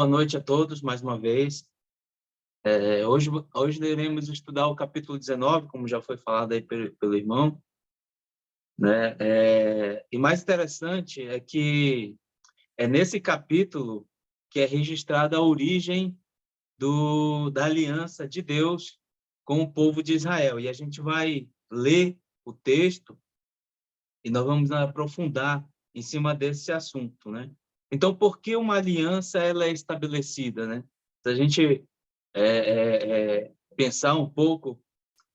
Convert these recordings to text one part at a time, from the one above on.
Boa noite a todos, mais uma vez. Hoje iremos estudar o capítulo 19, como já foi falado aí pelo irmão, né? E mais interessante é que é nesse capítulo que é registrada a origem da aliança de Deus com o povo de Israel. E a gente vai ler o texto e nós vamos aprofundar em cima desse assunto, né? Então, por que uma aliança ela é estabelecida, né? Se a gente pensar um pouco,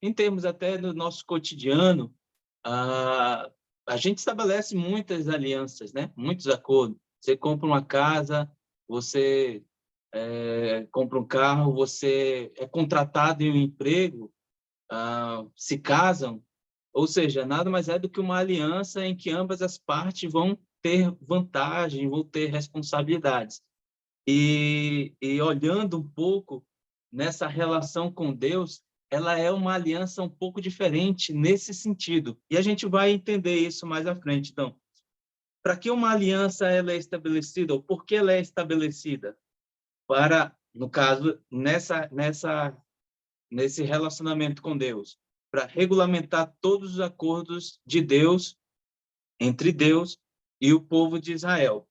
em termos até do nosso cotidiano, a gente estabelece muitas alianças, né? Muitos acordos. Você compra uma casa, você compra um carro, você é contratado em um emprego, se casam, ou seja, nada mais é do que uma aliança em que ambas as partes vão ter vantagem, vão ter responsabilidades. E olhando um pouco nessa relação com Deus, ela é uma aliança um pouco diferente nesse sentido. E a gente vai entender isso mais à frente. Então, para que uma aliança ela é estabelecida, ou por que ela é estabelecida? Para, no caso, nesse relacionamento com Deus, para regulamentar todos os acordos de Deus, entre Deus e o povo de Israel.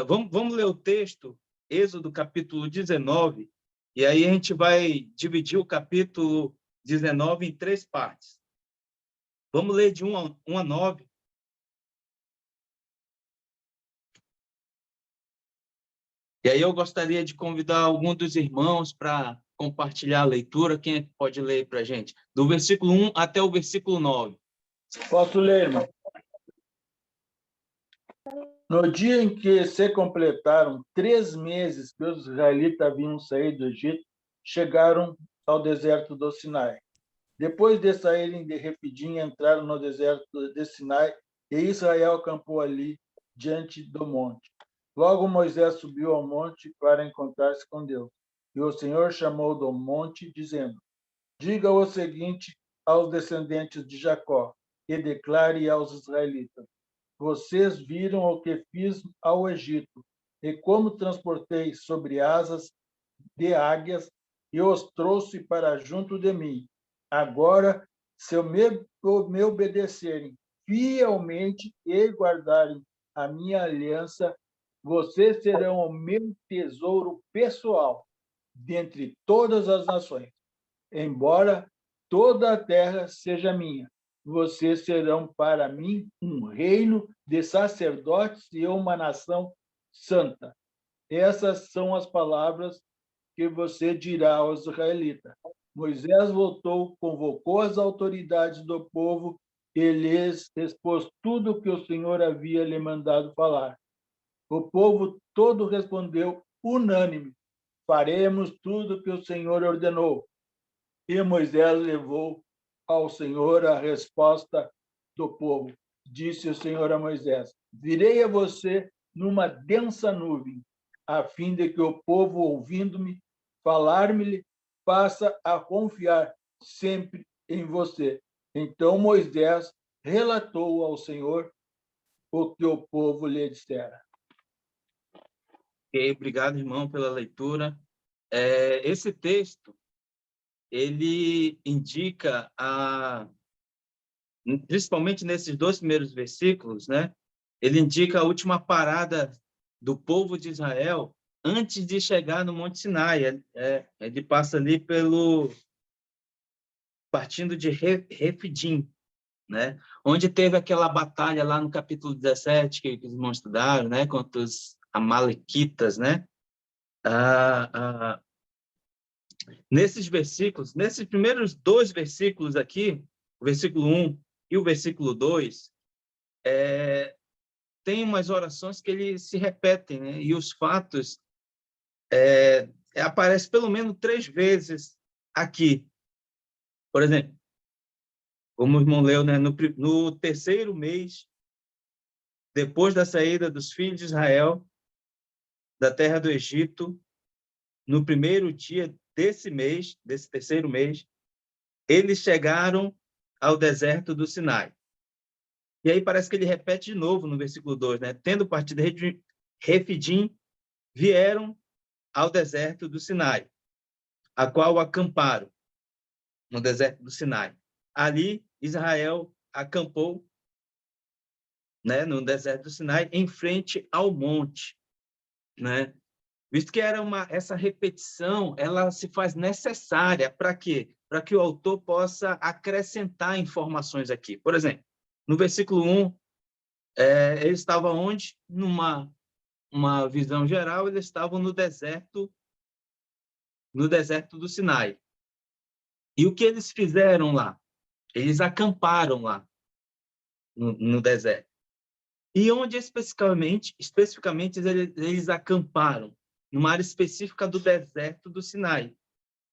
Vamos ler o texto, Êxodo capítulo 19, e aí a gente vai dividir o capítulo 19 em três partes. Vamos ler de 1 a 9. E aí eu gostaria de convidar algum dos irmãos para compartilhar a leitura. Quem é que pode ler para a gente? Do versículo 1 até o versículo 9. Posso ler, irmão? No dia em que se completaram 3 meses que os israelitas haviam saído do Egito, chegaram ao deserto do Sinai. Depois de saírem de Refidim, entraram no deserto de Sinai, e Israel acampou ali, diante do monte. Logo Moisés subiu ao monte para encontrar-se com Deus. E o Senhor chamou do monte, dizendo: Diga o seguinte aos descendentes de Jacó, e declare aos israelitas: Vocês viram o que fiz ao Egito, e como transportei sobre asas de águias e os trouxe para junto de mim. Agora, se me obedecerem fielmente e guardarem a minha aliança, vocês serão o meu tesouro pessoal dentre todas as nações. Embora toda a terra seja minha, vocês serão para mim um reino de sacerdotes e uma nação santa. Essas são as palavras que você dirá aos israelitas. Moisés voltou, convocou as autoridades do povo e lhes expôs tudo o que o Senhor havia lhe mandado falar. O povo todo respondeu unânime: faremos tudo o que o Senhor ordenou. E Moisés levou ao Senhor a resposta do povo. Disse o Senhor a Moisés: virei a você numa densa nuvem, a fim de que o povo, ouvindo-me, falar-me, passe a confiar sempre em você. Então Moisés relatou ao Senhor o que o povo lhe dissera. Okay, obrigado, irmão, pela leitura. Esse texto, ele indica, principalmente nesses 2 primeiros versículos, né? Ele indica a última parada do povo de Israel antes de chegar no Monte Sinai. Ele passa ali partindo de Refidim, né? Onde teve aquela batalha lá no capítulo 17 que os irmãos estudaram, né? Contra os amalequitas, né? Nesses versículos, nesses primeiros 2 versículos aqui, o versículo 1 e o versículo 2, tem umas orações que eles se repetem, né? E os fatos aparecem pelo menos 3 vezes aqui. Por exemplo, como o irmão leu, né? No terceiro mês, depois da saída dos filhos de Israel da terra do Egito, no primeiro dia desse mês, desse terceiro mês, eles chegaram ao deserto do Sinai. E aí parece que ele repete de novo no versículo 2, né? Tendo partido de Refidim, vieram ao deserto do Sinai, a qual acamparam no deserto do Sinai. Ali, Israel acampou, né, no deserto do Sinai, em frente ao monte, né? Visto que essa repetição, ela se faz necessária para quê? Para que o autor possa acrescentar informações aqui. Por exemplo, no versículo 1, ele estava onde? Uma visão geral, eles estavam no deserto do Sinai. E o que eles fizeram lá? Eles acamparam lá, no deserto. E onde especificamente eles acamparam? Numa área específica do deserto do Sinai.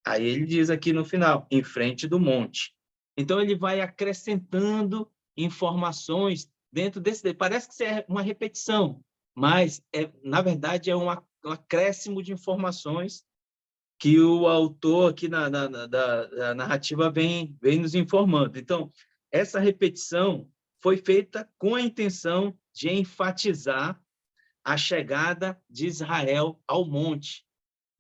Aí ele diz aqui no final, em frente do monte. Então, ele vai acrescentando informações dentro desse... Parece que é uma repetição, mas, na verdade, é um acréscimo de informações que o autor aqui da narrativa vem nos informando. Então, essa repetição foi feita com a intenção de enfatizar a chegada de Israel ao monte.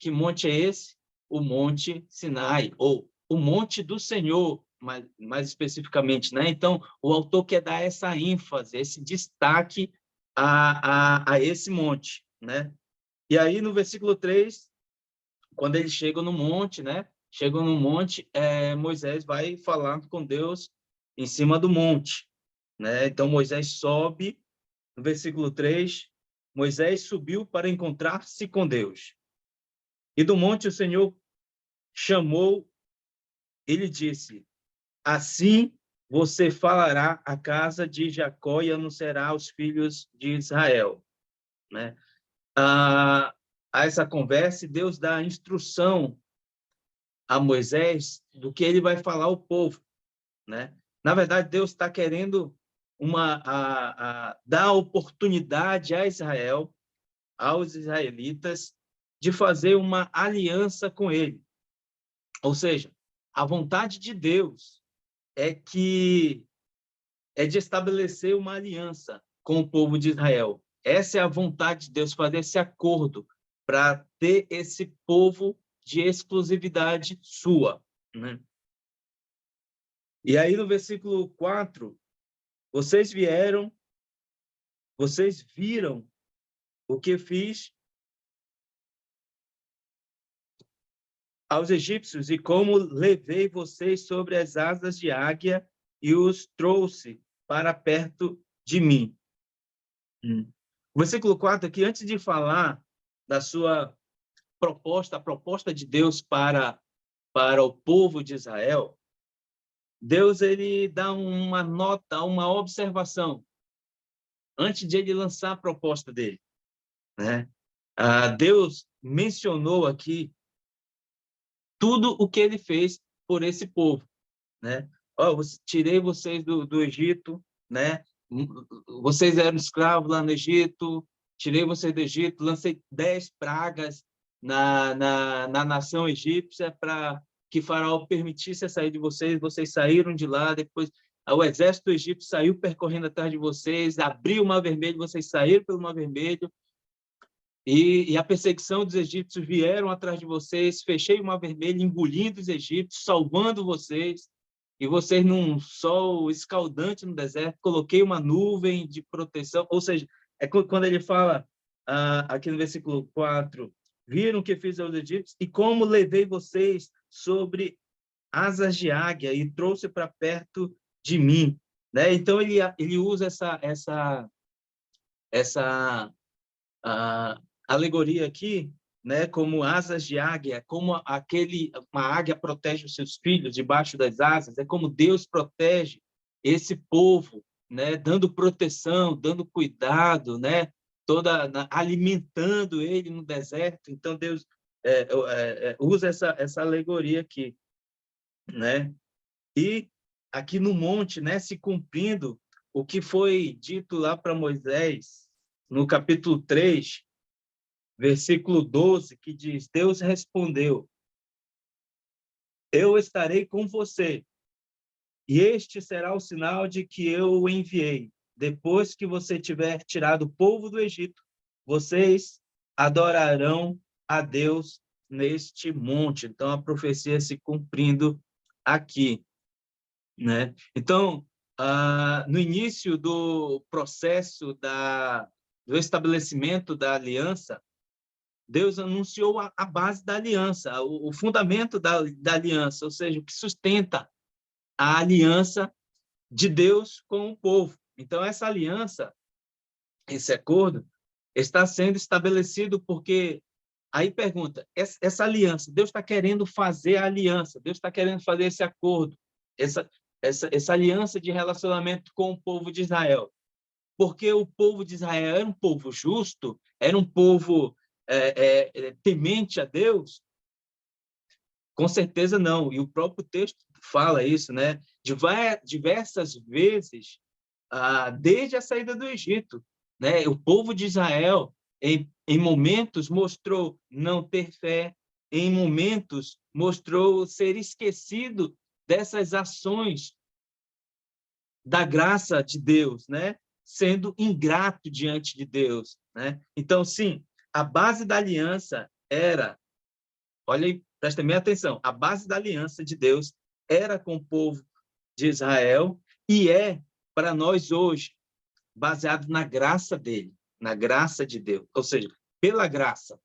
Que monte é esse? O Monte Sinai, ou o Monte do Senhor, mais especificamente, né? Então, o autor quer dar essa ênfase, esse destaque a esse monte, né? E aí, no versículo 3, quando eles chegam no monte, né? Chegam no monte, Moisés vai falar com Deus em cima do monte, né? Então, Moisés sobe, no versículo 3, Moisés subiu para encontrar-se com Deus. E do monte o Senhor chamou, ele disse, assim você falará à casa de Jacó e anunciará aos filhos de Israel. Né? A essa conversa, Deus dá a instrução a Moisés do que ele vai falar ao povo. Né? Na verdade, Deus está querendo dar oportunidade a Israel, aos israelitas, de fazer uma aliança com ele. Ou seja, a vontade de Deus é de estabelecer uma aliança com o povo de Israel. Essa é a vontade de Deus, fazer esse acordo para ter esse povo de exclusividade sua. Né? E aí, no versículo 4, vocês viram o que fiz aos egípcios e como levei vocês sobre as asas de águia e os trouxe para perto de mim. O versículo 4 aqui, antes de falar da sua proposta, a proposta de Deus para o povo de Israel, Deus ele dá uma nota, uma observação, antes de ele lançar a proposta dele. Né? Deus mencionou aqui tudo o que ele fez por esse povo, né? Tirei vocês do Egito, né? Vocês eram escravos lá no Egito, tirei vocês do Egito, lancei 10 pragas na nação egípcia para que Faraó permitisse a sair de vocês, vocês saíram de lá, depois o exército egípcio saiu percorrendo atrás de vocês, abriu o Mar Vermelho, vocês saíram pelo Mar Vermelho, e a perseguição dos egípcios vieram atrás de vocês, fechei o Mar Vermelho, engolindo os egípcios, salvando vocês, e vocês num sol escaldante no deserto, coloquei uma nuvem de proteção, ou seja, é quando ele fala, aqui no versículo 4, viram o que fiz aos egípcios e como levei vocês sobre asas de águia e trouxe para perto de mim. Né? Então, ele usa essa alegoria aqui, né, como asas de águia, como uma águia protege os seus filhos debaixo das asas, é como Deus protege esse povo, né, dando proteção, dando cuidado, né, alimentando ele no deserto. Então Deus usa essa alegoria aqui, né? E aqui no monte, né, se cumprindo o que foi dito lá para Moisés no capítulo 3, versículo 12, que diz, Deus respondeu, eu estarei com você, e este será o sinal de que eu o enviei. Depois que você tiver tirado o povo do Egito, vocês adorarão a Deus neste monte. Então, a profecia se cumprindo aqui, né? Então, no início do processo do estabelecimento da aliança, Deus anunciou a base da aliança, o fundamento da aliança, ou seja, o que sustenta a aliança de Deus com o povo. Então, essa aliança, esse acordo, está sendo estabelecido porque, aí pergunta, essa aliança, Deus está querendo fazer a aliança, Deus está querendo fazer esse acordo, essa aliança de relacionamento com o povo de Israel. Porque o povo de Israel era um povo justo, era um povo temente a Deus? Com certeza não. E o próprio texto fala isso, né? Diversas vezes, desde a saída do Egito, né? O povo de Israel, em momentos, mostrou não ter fé, em momentos, mostrou ser esquecido dessas ações da graça de Deus, né? Sendo ingrato diante de Deus, né? Então, sim, a base da aliança era, olha aí, presta bem atenção, a base da aliança de Deus era com o povo de Israel e é para nós hoje, baseado na graça dele, na graça de Deus. Ou seja, pela graça,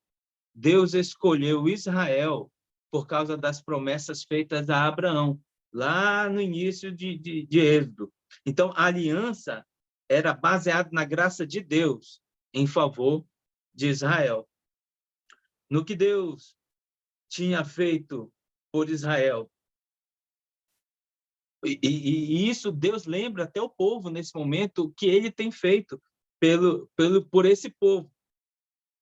Deus escolheu Israel por causa das promessas feitas a Abraão, lá no início de Êxodo. Então, a aliança era baseada na graça de Deus em favor de Israel. No que Deus tinha feito por Israel. E isso Deus lembra até o povo nesse momento o que ele tem feito por esse povo.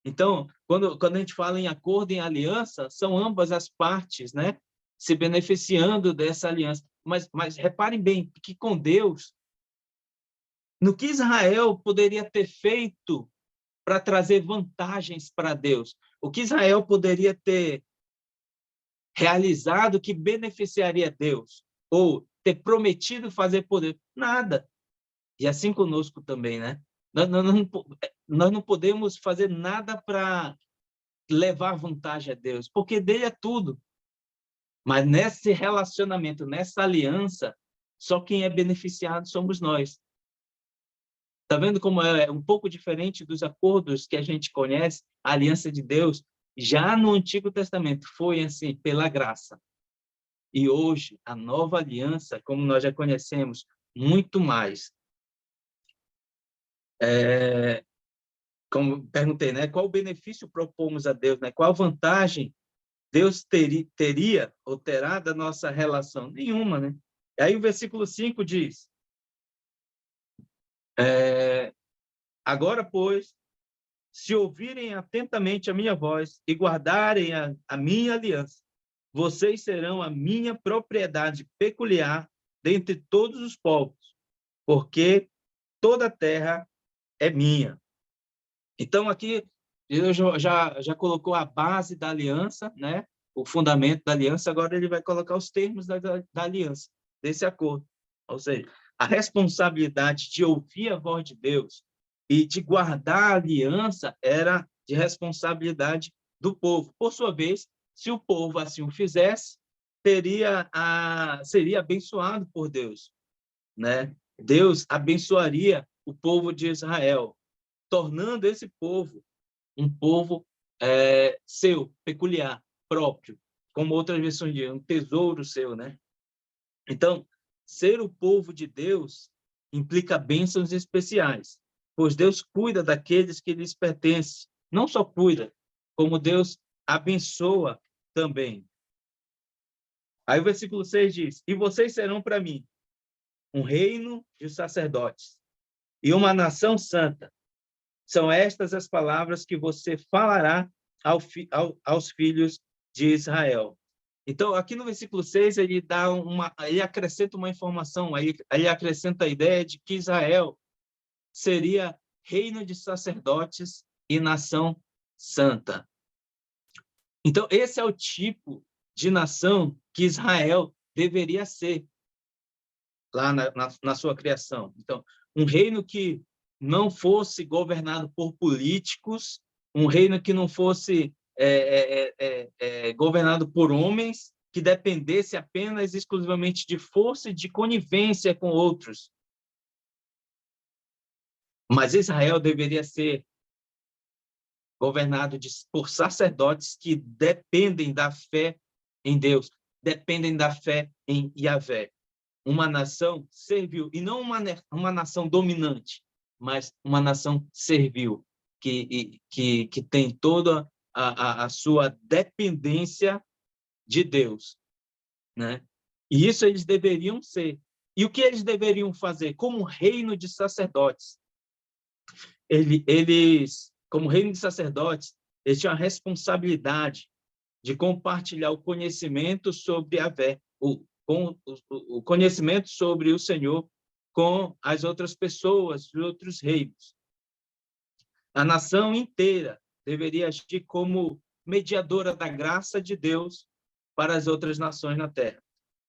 Então, quando a gente fala em acordo, em aliança, são ambas as partes, né, se beneficiando dessa aliança. Mas reparem bem que com Deus, no que Israel poderia ter feito para trazer vantagens para Deus, o que Israel poderia ter realizado que beneficiaria Deus, ou ter prometido fazer por Deus, nada. E assim conosco também, né? Nós não podemos fazer nada para levar vantagem a Deus, porque dele é tudo. Mas nesse relacionamento, nessa aliança, só quem é beneficiado somos nós. Está vendo como é um pouco diferente dos acordos que a gente conhece? A aliança de Deus, já no Antigo Testamento, foi assim, pela graça. E hoje, a nova aliança, como nós já conhecemos, muito mais. Como perguntei, né? Qual benefício propomos a Deus? Né? Qual vantagem Deus teria ou terá da nossa relação? Nenhuma, né? E aí o versículo 5 diz, agora, pois, se ouvirem atentamente a minha voz e guardarem a minha aliança, vocês serão a minha propriedade peculiar dentre todos os povos, porque toda a terra é minha. Então, aqui, Deus já colocou a base da aliança, né? O fundamento da aliança, agora ele vai colocar os termos da aliança, desse acordo. Ou seja, a responsabilidade de ouvir a voz de Deus e de guardar a aliança era de responsabilidade do povo. Por sua vez, se o povo assim o fizesse, seria abençoado por Deus, né? Deus abençoaria o povo de Israel, tornando esse povo um povo seu, peculiar, próprio, como outras versões dizem, um tesouro seu, né? Então, ser o povo de Deus implica bênçãos especiais, pois Deus cuida daqueles que lhes pertencem. Não só cuida, como Deus abençoa também. Aí o versículo 6 diz, e vocês serão para mim um reino de sacerdotes e uma nação santa. São estas as palavras que você falará aos filhos de Israel. Então, aqui no versículo 6, ele acrescenta uma informação, ele acrescenta a ideia de que Israel seria reino de sacerdotes e nação santa. Então, esse é o tipo de nação que Israel deveria ser lá na sua criação. Então, um reino que não fosse governado por políticos, um reino que não fosse governado por homens que dependesse apenas exclusivamente de força e de conivência com outros. Mas Israel deveria ser governado por sacerdotes que dependem da fé em Deus, dependem da fé em Yahvé. Uma nação servil, e não uma nação dominante, mas uma nação servil, que tem toda a sua dependência de Deus, né? E isso eles deveriam ser. E o que eles deveriam fazer? Como reino de sacerdotes. Eles, como reino de sacerdotes, eles tinham a responsabilidade de compartilhar o conhecimento sobre Yahvé, o conhecimento sobre o Senhor com as outras pessoas, os outros reinos. A nação inteira deveria agir como mediadora da graça de Deus para as outras nações na terra.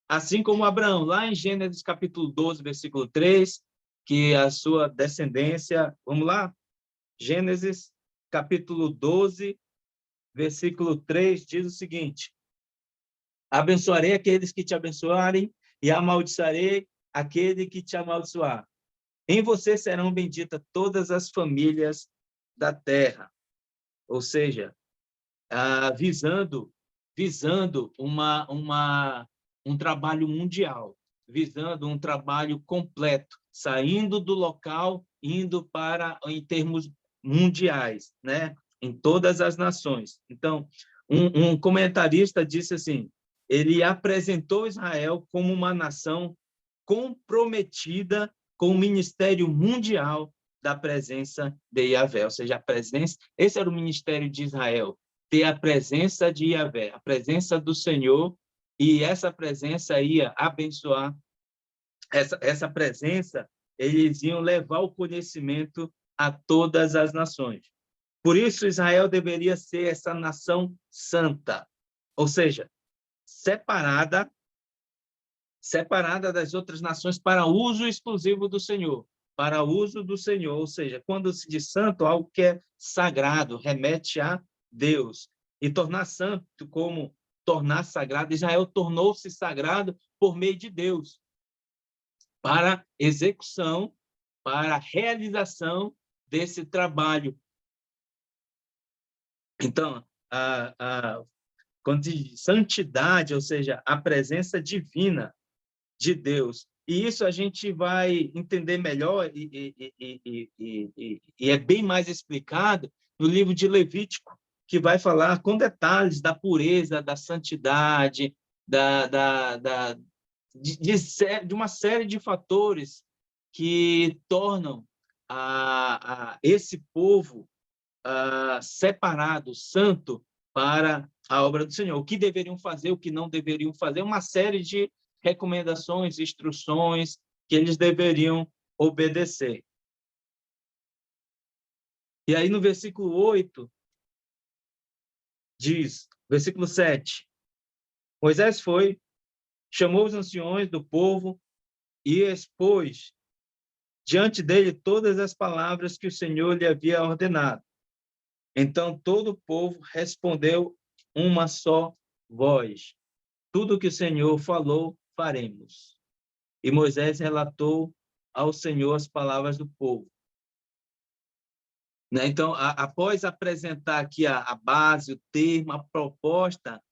Assim como Abraão, lá em Gênesis capítulo 12, versículo 3, que a sua descendência... Vamos lá? Gênesis capítulo 12, versículo 3, diz o seguinte: abençoarei aqueles que te abençoarem e amaldiçoarei aquele que te amaldiçoar. Em você serão benditas todas as famílias da terra. Ou seja, visando um trabalho mundial, visando um trabalho completo, saindo do local, indo para em termos mundiais, né? Em todas as nações. Então, um comentarista disse assim: ele apresentou Israel como uma nação comprometida com o ministério mundial da presença de Yahvé, ou seja, a presença, esse era o ministério de Israel, ter a presença de Yahvé, a presença do Senhor, e essa presença ia abençoar, essa presença, eles iam levar o conhecimento a todas as nações. Por isso, Israel deveria ser essa nação santa, ou seja, separada das outras nações para uso exclusivo do Senhor, para uso do Senhor, ou seja, quando se diz santo, algo que é sagrado, remete a Deus. E tornar santo como tornar sagrado, Israel tornou-se sagrado por meio de Deus, para execução, para realização desse trabalho. Então, quando diz santidade, ou seja, a presença divina de Deus. E isso a gente vai entender melhor e é bem mais explicado no livro de Levítico, que vai falar com detalhes da pureza, da santidade, de uma série de fatores que tornam esse povo separado, santo, para a obra do Senhor. O que deveriam fazer, o que não deveriam fazer, uma série de recomendações, instruções que eles deveriam obedecer. E aí, no versículo 8, diz, versículo 7, Moisés foi, chamou os anciões do povo e expôs diante dele todas as palavras que o Senhor lhe havia ordenado. Então, todo o povo respondeu uma só voz: tudo que o Senhor falou, faremos. E Moisés relatou ao Senhor as palavras do povo. Né? Então, após apresentar aqui a base, o termo, a proposta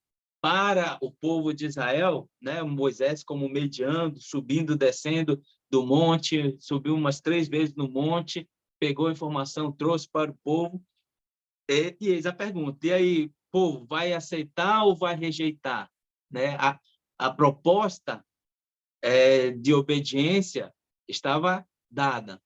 para o povo de Israel, né? Moisés como mediando, subindo, descendo do monte, subiu umas 3 vezes no monte, pegou a informação, trouxe para o povo, e eis a pergunta: e aí, povo, vai aceitar ou vai rejeitar? Né? A proposta de obediência estava dada,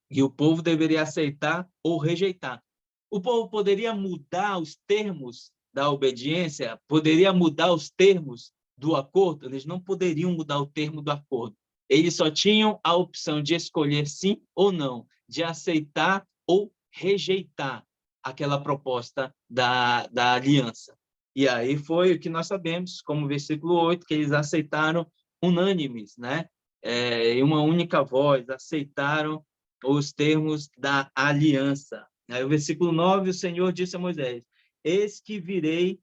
e o povo deveria aceitar ou rejeitar. O povo poderia mudar os termos da obediência, poderia mudar os termos do acordo, eles não poderiam mudar o termo do acordo. Eles só tinham a opção de escolher sim ou não, de aceitar ou rejeitar aquela proposta da aliança. E aí foi o que nós sabemos, como versículo 8, que eles aceitaram unânimes, né? Em uma única voz, aceitaram os termos da aliança. Aí o versículo 9, o Senhor disse a Moisés: eis que virei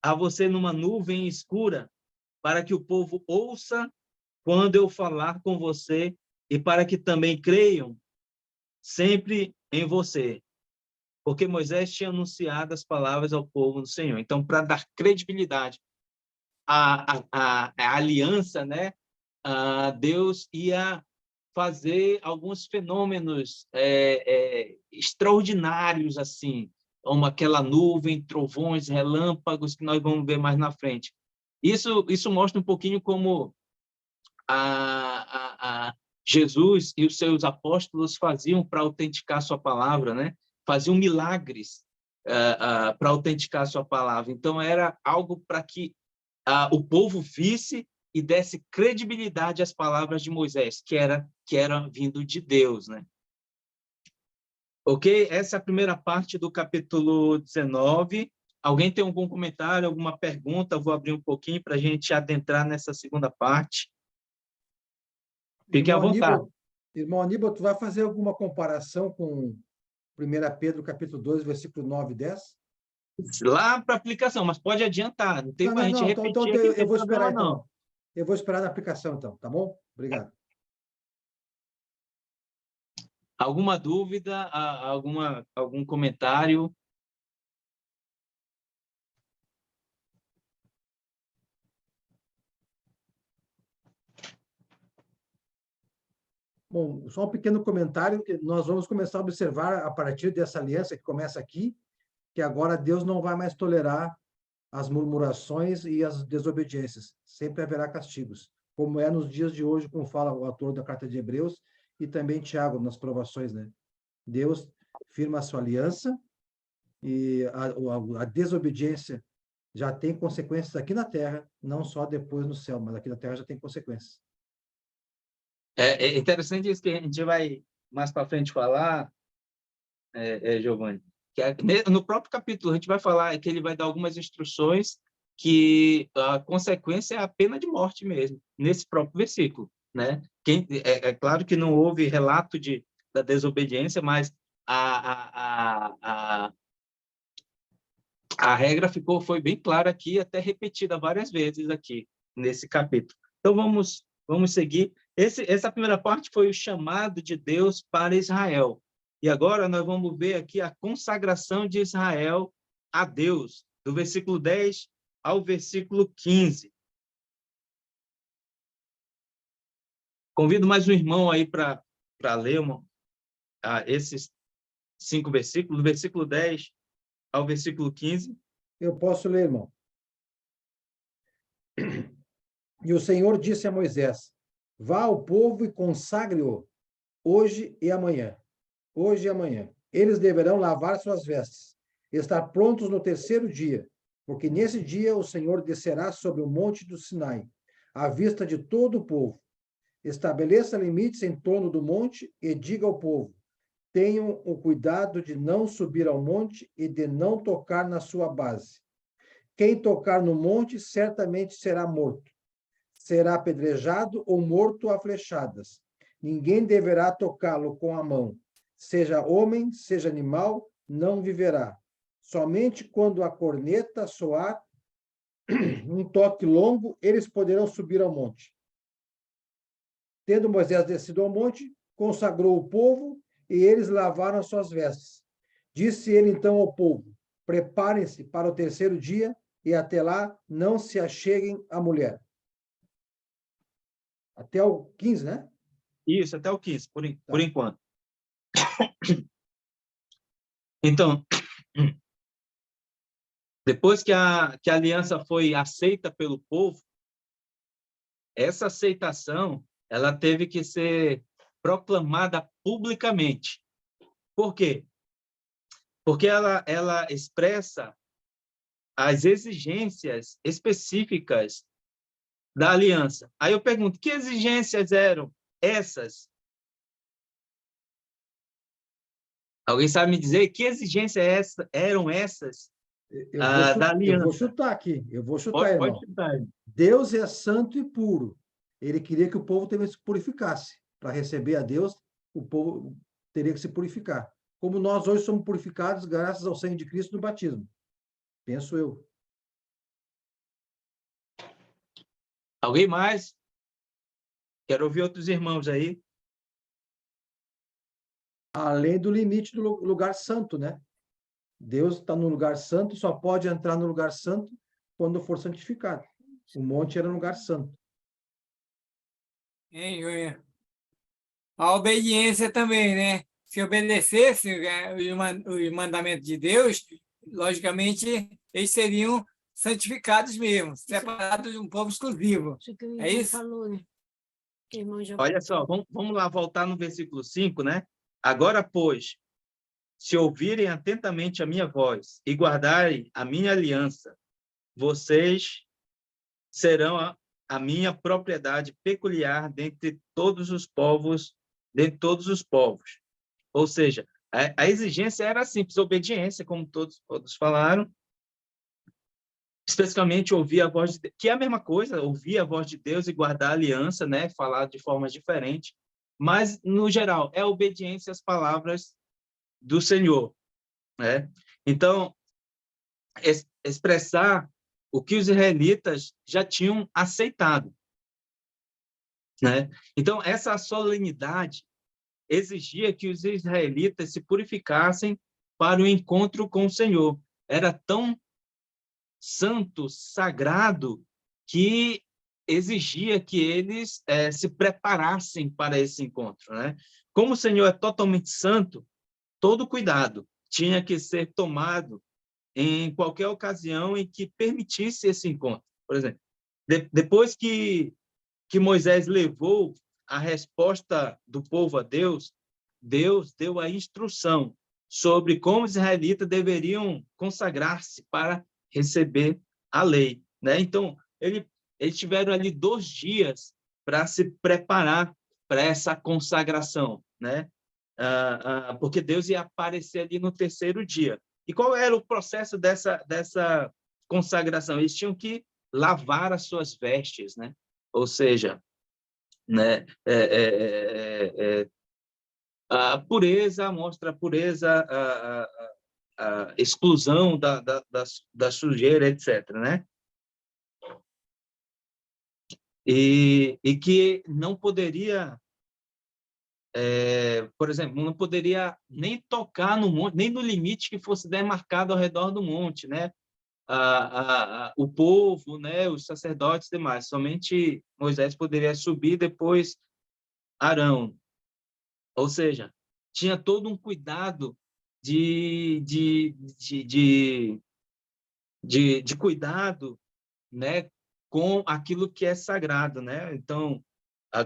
a você numa nuvem escura, para que o povo ouça quando eu falar com você e para que também creiam sempre em você. Porque Moisés tinha anunciado as palavras ao povo do Senhor. Então, para dar credibilidade à aliança, né, Deus ia fazer alguns fenômenos extraordinários, assim, como aquela nuvem, trovões, relâmpagos, que nós vamos ver mais na frente. Isso mostra um pouquinho como Jesus e os seus apóstolos faziam para autenticar sua palavra, né? Faziam milagres para autenticar sua palavra. Então, era algo para que o povo visse e desse credibilidade às palavras de Moisés, que era vindo de Deus, né? Ok? Essa é a primeira parte do capítulo 19. Alguém tem algum comentário, alguma pergunta? Eu vou abrir um pouquinho para a gente adentrar nessa segunda parte. Fiquem à vontade. Irmão Aníbal, tu vai fazer alguma comparação com 1 Pedro, capítulo 2, versículo 9 e 10? Lá para a aplicação, mas pode adiantar. Não tem para a gente repetir então, aqui, não tem eu vou problema, esperar, não. então. Eu vou esperar na aplicação, então, tá bom? Obrigado. Alguma dúvida, algum comentário? Bom, só um pequeno comentário, que nós vamos começar a observar, a partir dessa aliança que começa aqui, que agora Deus não vai mais tolerar as murmurações e as desobediências. Sempre haverá castigos, como é nos dias de hoje, como fala o autor da carta de Hebreus, e também Tiago, nas provações, né? Deus firma a sua aliança e a desobediência já tem consequências aqui na Terra, não só depois no céu, mas aqui na Terra já tem consequências. É interessante isso que a gente vai mais para frente falar, Giovanni, que no próprio capítulo a gente vai falar que ele vai dar algumas instruções que a consequência é a pena de morte mesmo, nesse próprio versículo, né? É claro que não houve relato da desobediência, mas a regra foi bem clara aqui, até repetida várias vezes aqui nesse capítulo. Então vamos seguir. Essa primeira parte foi o chamado de Deus para Israel. E agora nós vamos ver aqui a consagração de Israel a Deus, do versículo 10 ao versículo 15. Convido mais um irmão aí para ler esses 5 versículos, do versículo 10 ao versículo 15. Eu posso ler, irmão. E o Senhor disse a Moisés: vá ao povo e consagre-o hoje e amanhã. Hoje e amanhã. Eles deverão lavar suas vestes, estar prontos no terceiro dia, porque nesse dia o Senhor descerá sobre o monte do Sinai, à vista de todo o povo. Estabeleça limites em torno do monte e diga ao povo: tenham o cuidado de não subir ao monte e de não tocar na sua base. Quem tocar no monte certamente será morto. Será apedrejado ou morto a flechadas. Ninguém deverá tocá-lo com a mão. Seja homem, seja animal, não viverá. Somente quando a corneta soar um toque longo, eles poderão subir ao monte. Tendo Moisés descido ao monte, consagrou o povo e eles lavaram as suas vestes. Disse ele então ao povo: preparem-se para o terceiro dia e até lá não se acheguem à mulher. Até o 15, né? Isso, até o 15, por enquanto. Então, depois que a aliança foi aceita pelo povo, essa aceitação ela teve que ser proclamada publicamente. Por quê? Porque ela expressa as exigências específicas da aliança. Aí eu pergunto, que exigências eram essas? Alguém sabe me dizer que exigências eram essas da aliança? Eu vou chutar aqui. Eu vou chutar, irmão. Pode chutar. Deus é santo e puro. Ele queria que o povo também se purificasse. Para receber a Deus, o povo teria que se purificar. Como nós hoje somos purificados graças ao sangue de Cristo no batismo. Penso eu. Alguém mais? Quero ouvir outros irmãos aí. Além do limite do lugar santo, né? Deus está no lugar santo, só pode entrar no lugar santo quando for santificado. O monte era um lugar santo. A obediência também, né? Se obedecesse os mandamentos de Deus, logicamente, eles seriam santificados mesmo, separados de um povo exclusivo. É isso? Olha só, vamos lá voltar no versículo 5, né? Agora, pois, se ouvirem atentamente a minha voz e guardarem a minha aliança, vocês serão a minha propriedade peculiar dentre todos os povos, Ou seja, a exigência era simples, obediência, como todos falaram, especificamente ouvir a voz de Deus, que é a mesma coisa, ouvir a voz de Deus e guardar a aliança, né? Falar de formas diferentes, mas, no geral, é obediência às palavras do Senhor, né? Então, expressar o que os israelitas já tinham aceitado, né? Então, essa solenidade exigia que os israelitas se purificassem para o encontro com o Senhor. Era tão santo, sagrado, que exigia que eles se preparassem para esse encontro, né? Como o Senhor é totalmente santo, todo cuidado tinha que ser tomado em qualquer ocasião em que permitisse esse encontro. Por exemplo, depois que Moisés levou a resposta do povo a Deus, Deus deu a instrução sobre como os israelitas deveriam consagrar-se para receber a lei, né? Então, eles tiveram ali 2 dias para se preparar para essa consagração, né? Porque Deus ia aparecer ali no 3º dia. E qual era o processo dessa consagração? Eles tinham que lavar as suas vestes, né? Ou seja, né? A pureza mostra a pureza, a exclusão da sujeira, etc., né? E que não poderia, por exemplo, não poderia nem tocar no monte, nem no limite que fosse demarcado ao redor do monte, né? O povo, né? Os sacerdotes e demais. Somente Moisés poderia subir, depois Arão. Ou seja, tinha todo um cuidado de cuidado, né, com aquilo que é sagrado, né? Então,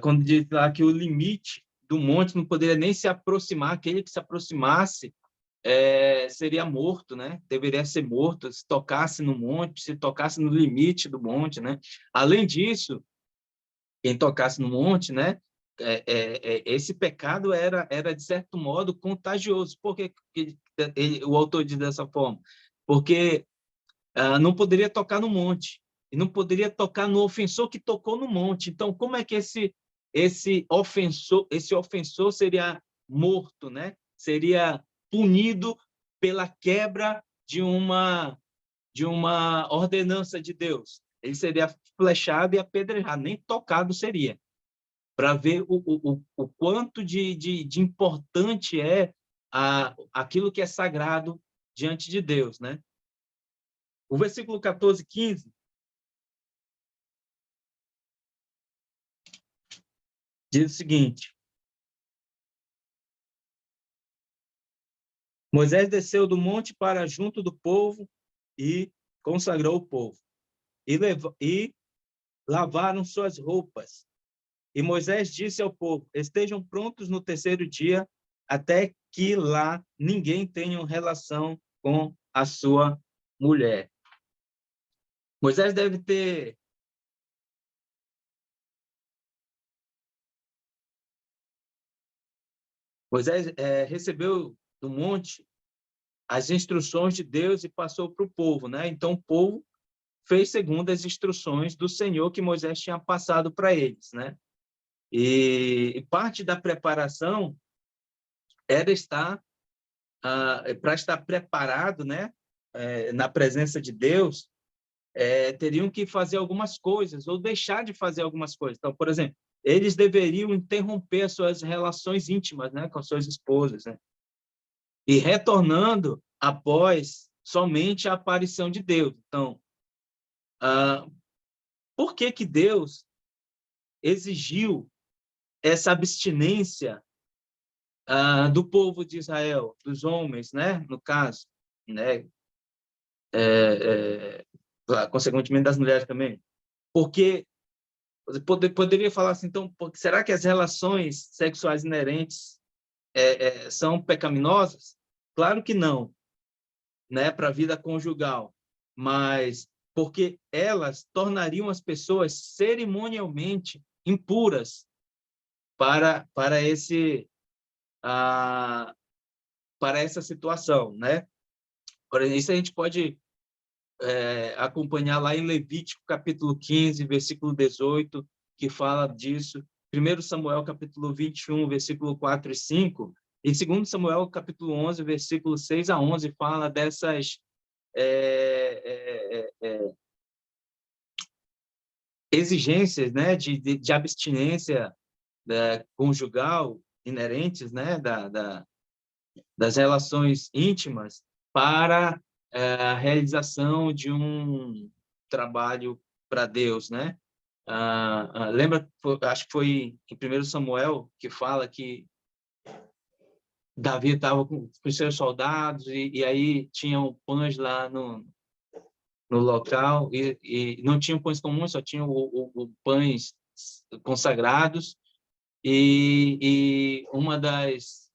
quando diz lá que o limite do monte não poderia nem se aproximar, aquele que se aproximasse seria morto, né? Deveria ser morto se tocasse no monte, se tocasse no limite do monte, né? Além disso, quem tocasse no monte, né? Esse pecado era de certo modo contagioso. Por que o autor diz dessa forma? Porque não poderia tocar no monte e não poderia tocar no ofensor que tocou no monte. Então, como é que esse ofensor seria morto, né? Seria punido pela quebra de uma ordenança de Deus? Ele seria flechado e apedrejado, nem tocado seria, para ver o quanto de importante é aquilo que é sagrado diante de Deus, né? O versículo 14, 15 diz o seguinte: Moisés desceu do monte para junto do povo e consagrou o povo, e lavaram suas roupas. E Moisés disse ao povo: estejam prontos no 3º dia, até que lá ninguém tenha relação com a sua mulher. Moisés deve ter recebeu do monte as instruções de Deus e passou para o povo, né? Então o povo fez segundo as instruções do Senhor que Moisés tinha passado para eles, né? E parte da preparação era para estar preparado, né? na presença de Deus, teriam que fazer algumas coisas ou deixar de fazer algumas coisas. Então, por exemplo, eles deveriam interromper as suas relações íntimas, né, com as suas esposas, né, e retornando após somente a aparição de Deus. Então, por que que Deus exigiu essa abstinência do povo de Israel, dos homens, né, no caso, né, consequentemente das mulheres também? Porque você poderia falar assim, então, será que as relações sexuais inerentes são pecaminosas? Claro que não, né, para a vida conjugal, mas porque elas tornariam as pessoas cerimonialmente impuras para essa situação, né? Por isso a gente pode acompanhar lá em Levítico, capítulo 15, versículo 18, que fala disso. 1 Samuel, capítulo 21, versículo 4 e 5. E 2 Samuel, capítulo 11, versículo 6 a 11, fala dessas exigências, né, de abstinência conjugal inerentes, né, das relações íntimas para a realização de um trabalho para Deus, né? Lembra, acho que foi em 1 Samuel que fala que Davi estava com os seus soldados e aí tinham pães lá no local e não tinham pães comuns, só tinham pães consagrados e uma das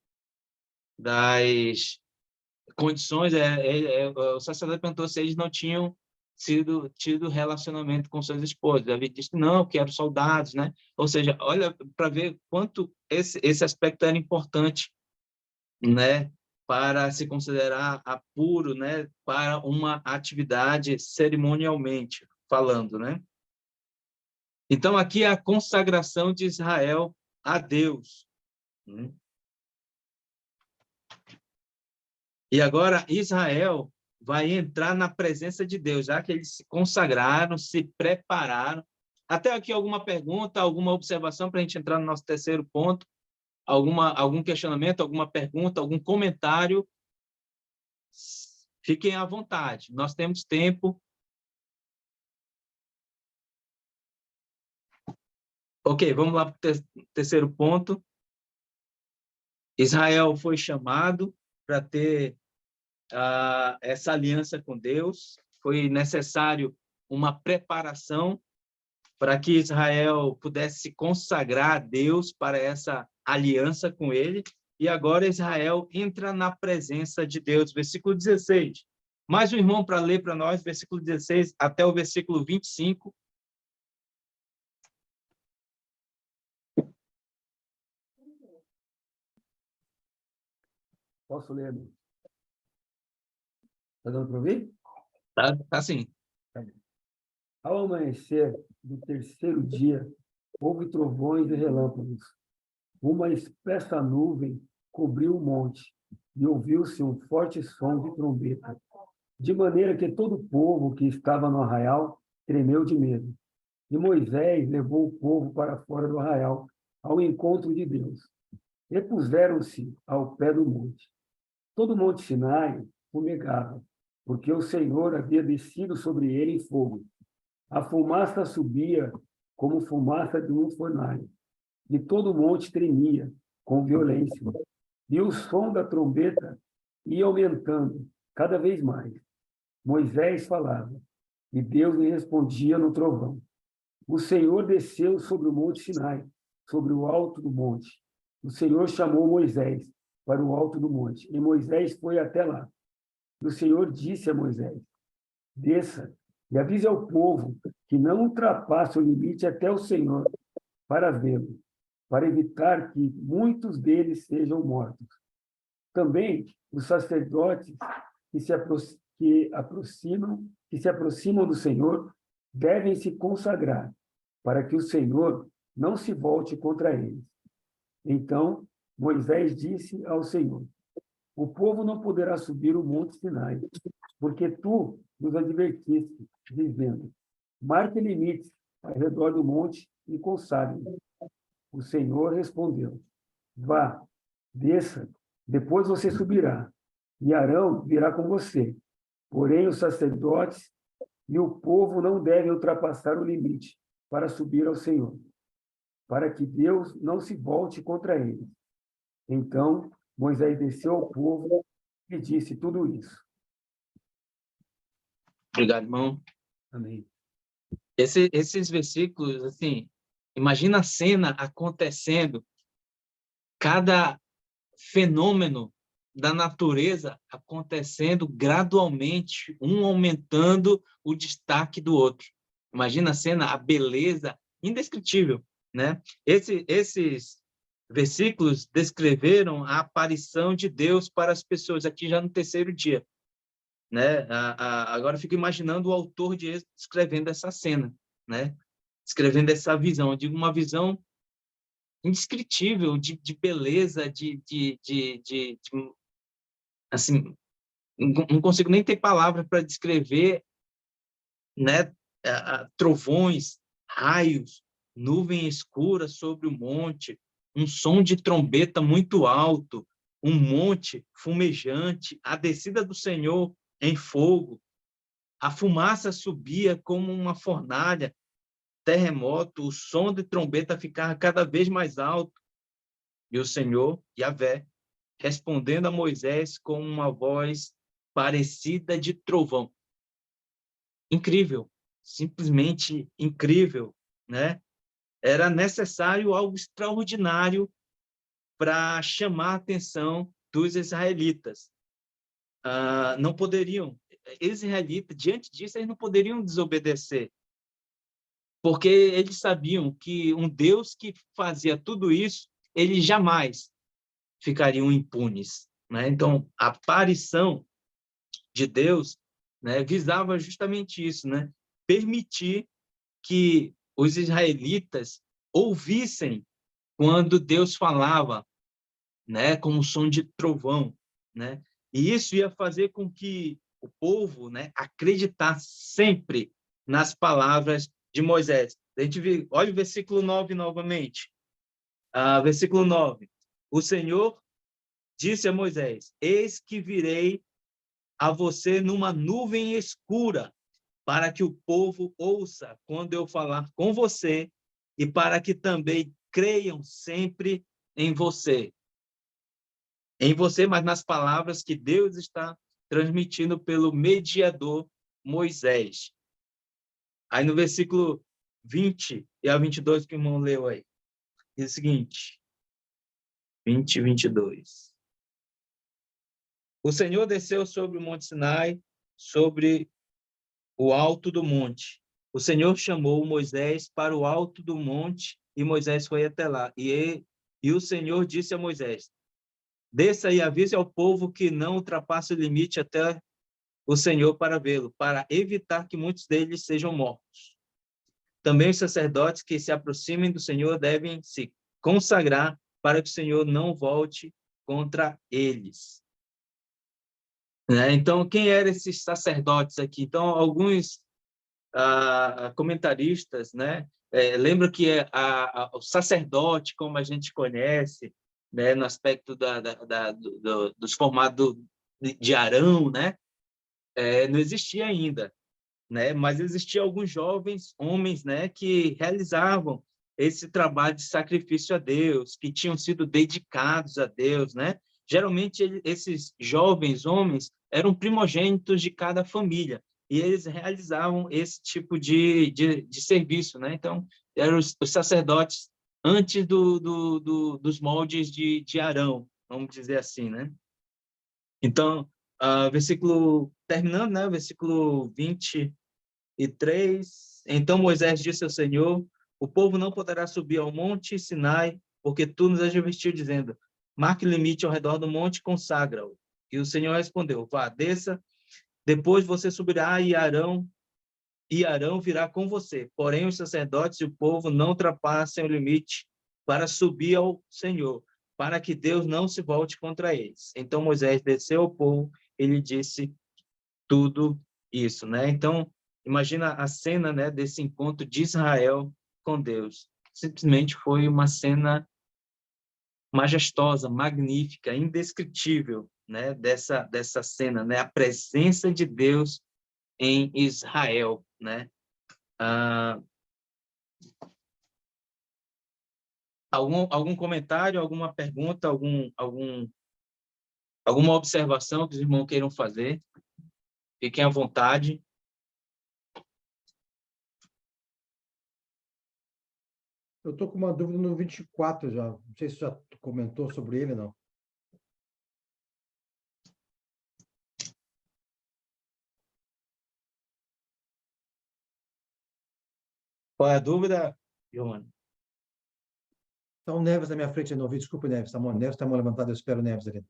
condições o sacerdote perguntou se eles não tinham tido relacionamento com suas esposas. Davi disse que não, que eram soldados, né? Ou seja, olha para ver quanto esse aspecto era importante, né, para se considerar apuro, né, para uma atividade cerimonialmente falando, né? Então aqui é a consagração de Israel a Deus. E agora Israel vai entrar na presença de Deus, já que eles se consagraram, se prepararam. Até aqui alguma pergunta, alguma observação para a gente entrar no nosso terceiro ponto? Algum questionamento, alguma pergunta, algum comentário? Fiquem à vontade, nós temos tempo. Ok, vamos lá para o terceiro ponto. Israel foi chamado para ter essa aliança com Deus. Foi necessário uma preparação para que Israel pudesse se consagrar a Deus para essa aliança com ele. E agora Israel entra na presença de Deus. Versículo 16. Mais um irmão para ler para nós, versículo 16 até o versículo 25. Posso ler? Está dando para ouvir? Tá sim. Ao amanhecer do terceiro dia, houve trovões e relâmpagos. Uma espessa nuvem cobriu o monte e ouviu-se um forte som de trombeta, de maneira que todo o povo que estava no arraial tremeu de medo. E Moisés levou o povo para fora do arraial, ao encontro de Deus. E puseram-se ao pé do monte. Todo o monte Sinai fumegava, porque o Senhor havia descido sobre ele em fogo. A fumaça subia como fumaça de um fornalho, e todo o monte tremia com violência. E o som da trombeta ia aumentando cada vez mais. Moisés falava, e Deus lhe respondia no trovão. O Senhor desceu sobre o monte Sinai, sobre o alto do monte. O Senhor chamou Moisés para o alto do monte, e Moisés foi até lá. E o Senhor disse a Moisés, desça e avise ao povo que não ultrapasse o limite até o Senhor para vê-lo, para evitar que muitos deles sejam mortos. Também os sacerdotes que se aproximam do Senhor devem se consagrar, para que o Senhor não se volte contra eles. Então Moisés disse ao Senhor, o povo não poderá subir o monte Sinai, porque tu nos advertiste, dizendo: marque limites ao redor do monte e consagre. O Senhor respondeu: vá, desça, depois você subirá, e Arão virá com você. Porém, os sacerdotes e o povo não devem ultrapassar o limite para subir ao Senhor, para que Deus não se volte contra eles. Então, Moisés desceu ao povo e disse tudo isso. Obrigado, irmão. Amém. Esses versículos, assim, imagina a cena acontecendo, cada fenômeno da natureza acontecendo gradualmente, um aumentando o destaque do outro. Imagina a cena, a beleza indescritível, né? Esses versículos descreveram a aparição de Deus para as pessoas aqui já no terceiro dia, né? Agora eu fico imaginando o autor de Êxodo escrevendo essa cena, né? Escrevendo essa visão. Eu digo uma visão indescritível de beleza, assim, não consigo nem ter palavras para descrever, né? Trovões, raios, nuvem escura sobre o monte, um som de trombeta muito alto, um monte fumejante, a descida do Senhor em fogo, a fumaça subia como uma fornalha, terremoto, o som de trombeta ficava cada vez mais alto, e o Senhor, Yahvé, respondendo a Moisés com uma voz parecida de trovão. Incrível, simplesmente incrível, né? Era necessário algo extraordinário para chamar a atenção dos israelitas. Não poderiam, israelitas, diante disso, eles não poderiam desobedecer, porque eles sabiam que um Deus que fazia tudo isso, eles jamais ficariam impunes, né? Então, a aparição de Deus, né, visava justamente isso, né? Permitir que os israelitas ouvissem quando Deus falava, né, com o som de trovão, né? E isso ia fazer com que o povo, né, acreditasse sempre nas palavras de Moisés. A gente vê, olha o versículo 9 novamente. Versículo 9. O Senhor disse a Moisés: eis que virei a você numa nuvem escura, para que o povo ouça quando eu falar com você e para que também creiam sempre em você. Em você, mas nas palavras que Deus está transmitindo pelo mediador Moisés. Aí no versículo 20 e a 22 que o irmão leu aí, diz o seguinte, 20 e 22. O Senhor desceu sobre o Monte Sinai, sobre o alto do monte. O Senhor chamou Moisés para o alto do monte e Moisés foi até lá. E o Senhor disse a Moisés: desça e avise ao povo que não ultrapasse o limite até o Senhor para vê-lo, para evitar que muitos deles sejam mortos. Também os sacerdotes que se aproximem do Senhor devem se consagrar para que o Senhor não volte contra eles. Então, quem eram esses sacerdotes aqui? Então, alguns comentaristas, né, lembram que o sacerdote, como a gente conhece, né, no aspecto dos formados de Arão, né, não existia ainda, né, mas existiam alguns jovens homens, né, que realizavam esse trabalho de sacrifício a Deus, que tinham sido dedicados a Deus, né? Geralmente, esses jovens homens eram primogênitos de cada família, e eles realizavam esse tipo de serviço, né? Então, eram os sacerdotes antes dos moldes de Arão, vamos dizer assim, né? Então, versículo, terminando, né? Versículo 23. Então Moisés disse ao Senhor: o povo não poderá subir ao monte Sinai, porque tu nos advertiu, dizendo: marque limite ao redor do monte e consagra-o. E o Senhor respondeu: vá, desça, depois você subirá e Arão virá com você. Porém, os sacerdotes e o povo não ultrapassem o limite para subir ao Senhor, para que Deus não se volte contra eles. Então Moisés desceu ao povo e lhe disse tudo isso, né? Então, imagina a cena, né, desse encontro de Israel com Deus. Simplesmente foi uma cena majestosa, magnífica, indescritível, né, dessa cena, né? A presença de Deus em Israel, né? Algum comentário, alguma pergunta, alguma observação que os irmãos queiram fazer? Fiquem à vontade. Eu estou com uma dúvida no 24 já. Não sei se já comentou sobre ele, não. Qual é a dúvida, Giovanni? Está o Neves na minha frente, não ouvi. Desculpa, Neves. Neves está a mão levantada, eu espero o Neves ali.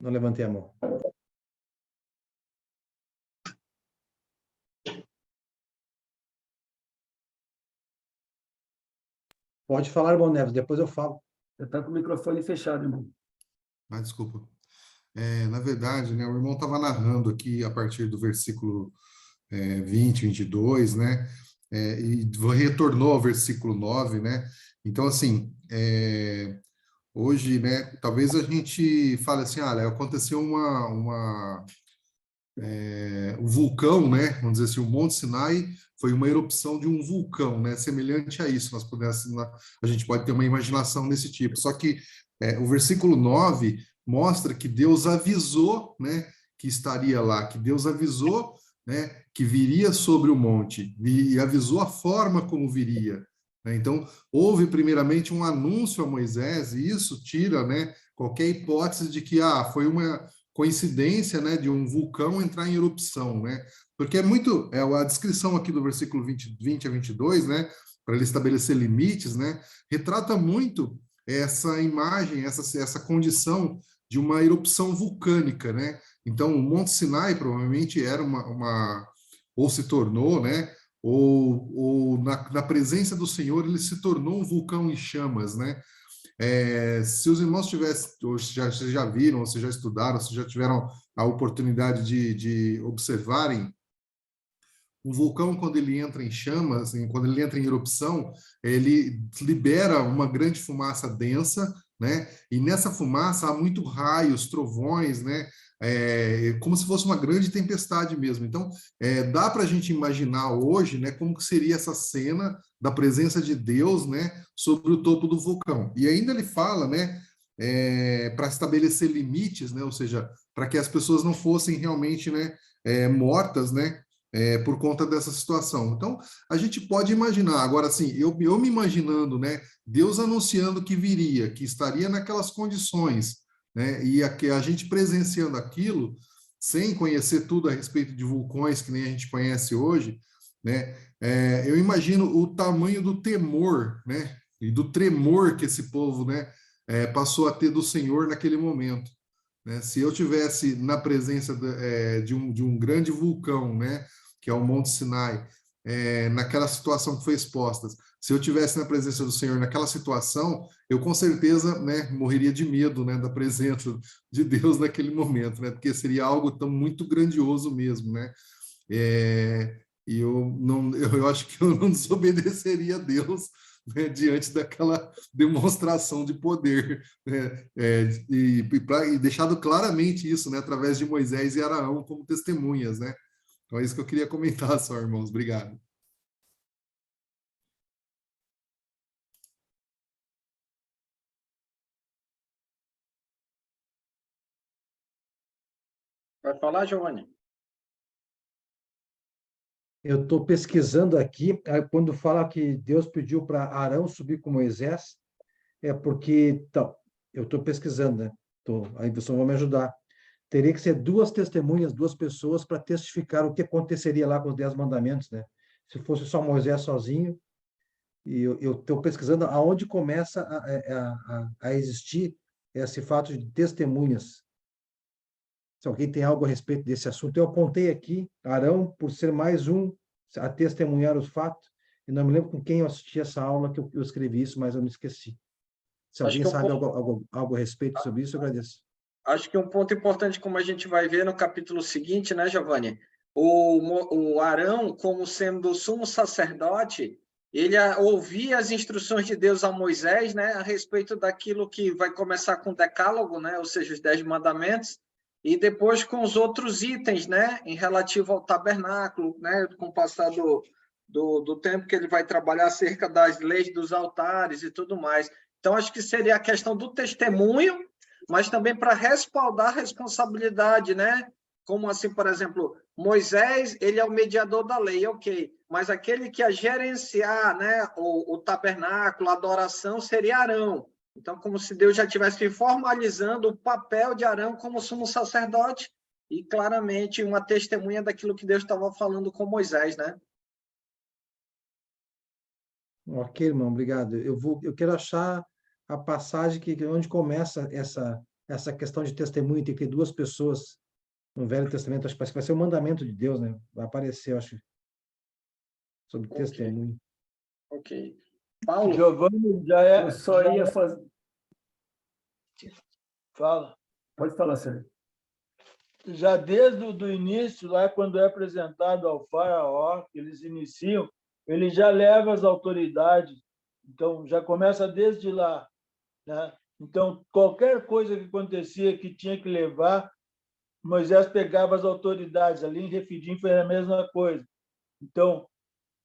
Não levantei a mão. Pode falar, irmão Neves, depois eu falo. Você está com o microfone fechado, irmão. Ah, desculpa. Na verdade, né, o irmão estava narrando aqui a partir do versículo 20, 22, né? E retornou ao versículo 9, né? Então, assim, hoje, né, talvez a gente fale assim, olha, aconteceu um vulcão, né? Vamos dizer assim, o Monte Sinai foi uma erupção de um vulcão, né? Semelhante a isso, a gente pode ter uma imaginação desse tipo. Só que o versículo 9 mostra que Deus avisou, né, que estaria lá, que Deus avisou, né, que viria sobre o monte, e avisou a forma como viria, né? Então, houve primeiramente um anúncio a Moisés, e isso tira, né, qualquer hipótese de que foi uma coincidência, né, de um vulcão entrar em erupção, né? Porque a descrição aqui do versículo 20 a 22, né, para ele estabelecer limites, né, retrata muito essa imagem, essa condição de uma erupção vulcânica, né? Então, o Monte Sinai provavelmente era ou se tornou, né, ou na presença do Senhor ele se tornou um vulcão em chamas, né? Se os irmãos tivessem, ou vocês já viram, ou se já estudaram, se já tiveram a oportunidade de observarem, o vulcão, quando ele entra em chamas, assim, quando ele entra em erupção, ele libera uma grande fumaça densa, né? E nessa fumaça há muito raios, trovões, né? Como se fosse uma grande tempestade mesmo. Então, dá para a gente imaginar hoje, né, como que seria essa cena da presença de Deus, né, sobre o topo do vulcão. E ainda ele fala, né, para estabelecer limites, né, ou seja, para que as pessoas não fossem realmente, né, mortas, né, por conta dessa situação. Então, a gente pode imaginar. Agora, assim, eu me imaginando, né, Deus anunciando que viria, que estaria naquelas condições, né, e a gente presenciando aquilo, sem conhecer tudo a respeito de vulcões, que nem a gente conhece hoje, né, eu imagino o tamanho do temor, né, e do tremor que esse povo, né, passou a ter do Senhor naquele momento. Né? Se eu tivesse na presença de um grande vulcão, né, que é o Monte Sinai, naquela situação que foi exposta, se eu tivesse na presença do Senhor naquela situação, eu com certeza, né, morreria de medo, né, da presença de Deus naquele momento, né, porque seria algo tão muito grandioso mesmo, né? E eu acho que eu não desobedeceria a Deus, né, diante daquela demonstração de poder, né, e deixado claramente isso, né, através de Moisés e Arão como testemunhas, né? Então é isso que eu queria comentar só, irmãos. Obrigado. Vai falar, Giovanni? Eu estou pesquisando aqui, quando fala que Deus pediu para Arão subir com Moisés, é porque, então, eu estou pesquisando, né? Aí vocês vão me ajudar. Teria que ser duas testemunhas, duas pessoas, para testificar o que aconteceria lá com os 10 mandamentos, né? Se fosse só Moisés sozinho, e eu estou pesquisando aonde começa a existir esse fato de testemunhas. Se alguém tem algo a respeito desse assunto, eu apontei aqui, Arão, por ser mais um a testemunhar os fatos, e não me lembro com quem eu assisti essa aula que eu escrevi isso, mas eu me esqueci. Se alguém sabe algo a respeito sobre isso, eu agradeço. acho que um ponto importante, como a gente vai ver no capítulo seguinte, né, Giovanni? O Arão, como sendo sumo sacerdote, ele ouvia as instruções de Deus a Moisés, né, a respeito daquilo que vai começar com o decálogo, né, ou seja, os 10 mandamentos, e depois com os outros itens, né, em relativo ao tabernáculo, né, com o passar do tempo que ele vai trabalhar acerca das leis dos altares e tudo mais. Então, acho que seria a questão do testemunho, mas também para respaldar a responsabilidade, né? Como assim, por exemplo, Moisés, ele é o mediador da lei, ok, mas aquele que ia gerenciar, né, o tabernáculo, a adoração, seria Arão. Então, como se Deus já estivesse formalizando o papel de Arão como sumo sacerdote e, claramente, uma testemunha daquilo que Deus estava falando com Moisés, né? Ok, irmão, obrigado. Eu quero achar a passagem onde começa essa questão de testemunho entre duas pessoas no Velho Testamento. Acho que vai ser o mandamento de Deus, né? Vai aparecer, eu acho, sobre testemunho. Ok. Paulo? Giovanni, já é... Eu só ia fazer... Fala. Pode falar, Sérgio. Já desde o início, lá quando é apresentado ao faraó, que eles iniciam, ele já leva as autoridades. Então, já começa desde lá, né? Então, qualquer coisa que acontecia que tinha que levar, Moisés pegava as autoridades. Ali em Refidim foi a mesma coisa. Então,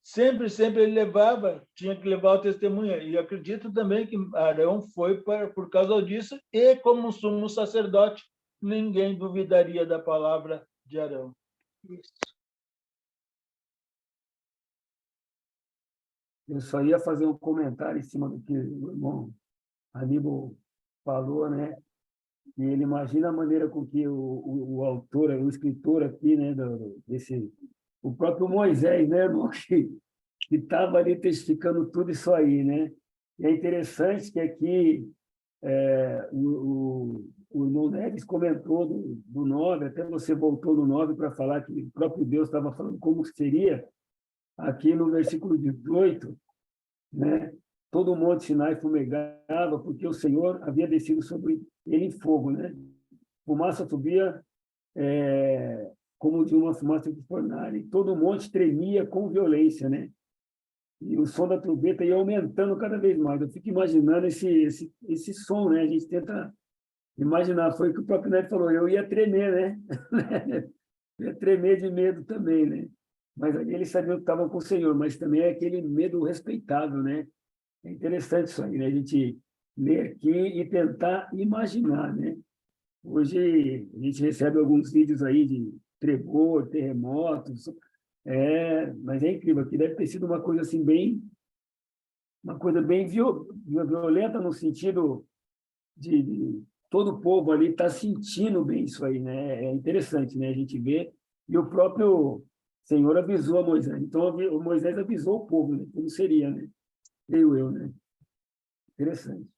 sempre ele levava, tinha que levar o testemunho. E acredito também que Arão foi por causa disso, e como sumo sacerdote, ninguém duvidaria da palavra de Arão. Eu só ia fazer um comentário em cima do que o irmão Aníbal falou, né? E ele imagina a maneira com que o autor, o escritor aqui, né, o próprio Moisés, né, irmão, que estava ali testificando tudo isso aí, né? E é interessante que aqui o irmão Neves comentou do 9, até você voltou no 9 para falar que o próprio Deus estava falando como seria, aqui no versículo 18, né? Todo o monte Sinai fumegava, porque o Senhor havia descido sobre ele em fogo, né? Fumaça subia como de uma fumaça de fornalha, e todo o monte tremia com violência, né? E o som da trombeta ia aumentando cada vez mais. Eu fico imaginando esse som, né? A gente tenta imaginar, foi o que o próprio Neto falou, eu ia tremer, né? Eu ia tremer de medo também, né? Mas ali eles sabiam que estavam com o Senhor, mas também é aquele medo respeitável, né? É interessante isso aí, né? A gente ler aqui e tentar imaginar, né? Hoje a gente recebe alguns vídeos aí de tremor, terremotos, mas é incrível, aqui deve ter sido uma coisa assim uma coisa bem violenta no sentido de todo o povo ali estar sentindo bem isso aí, né? É interessante, né? A gente vê, e o próprio Senhor avisou a Moisés. Então, o Moisés avisou o povo, né? Como seria, né? Creio eu, né? Interessante.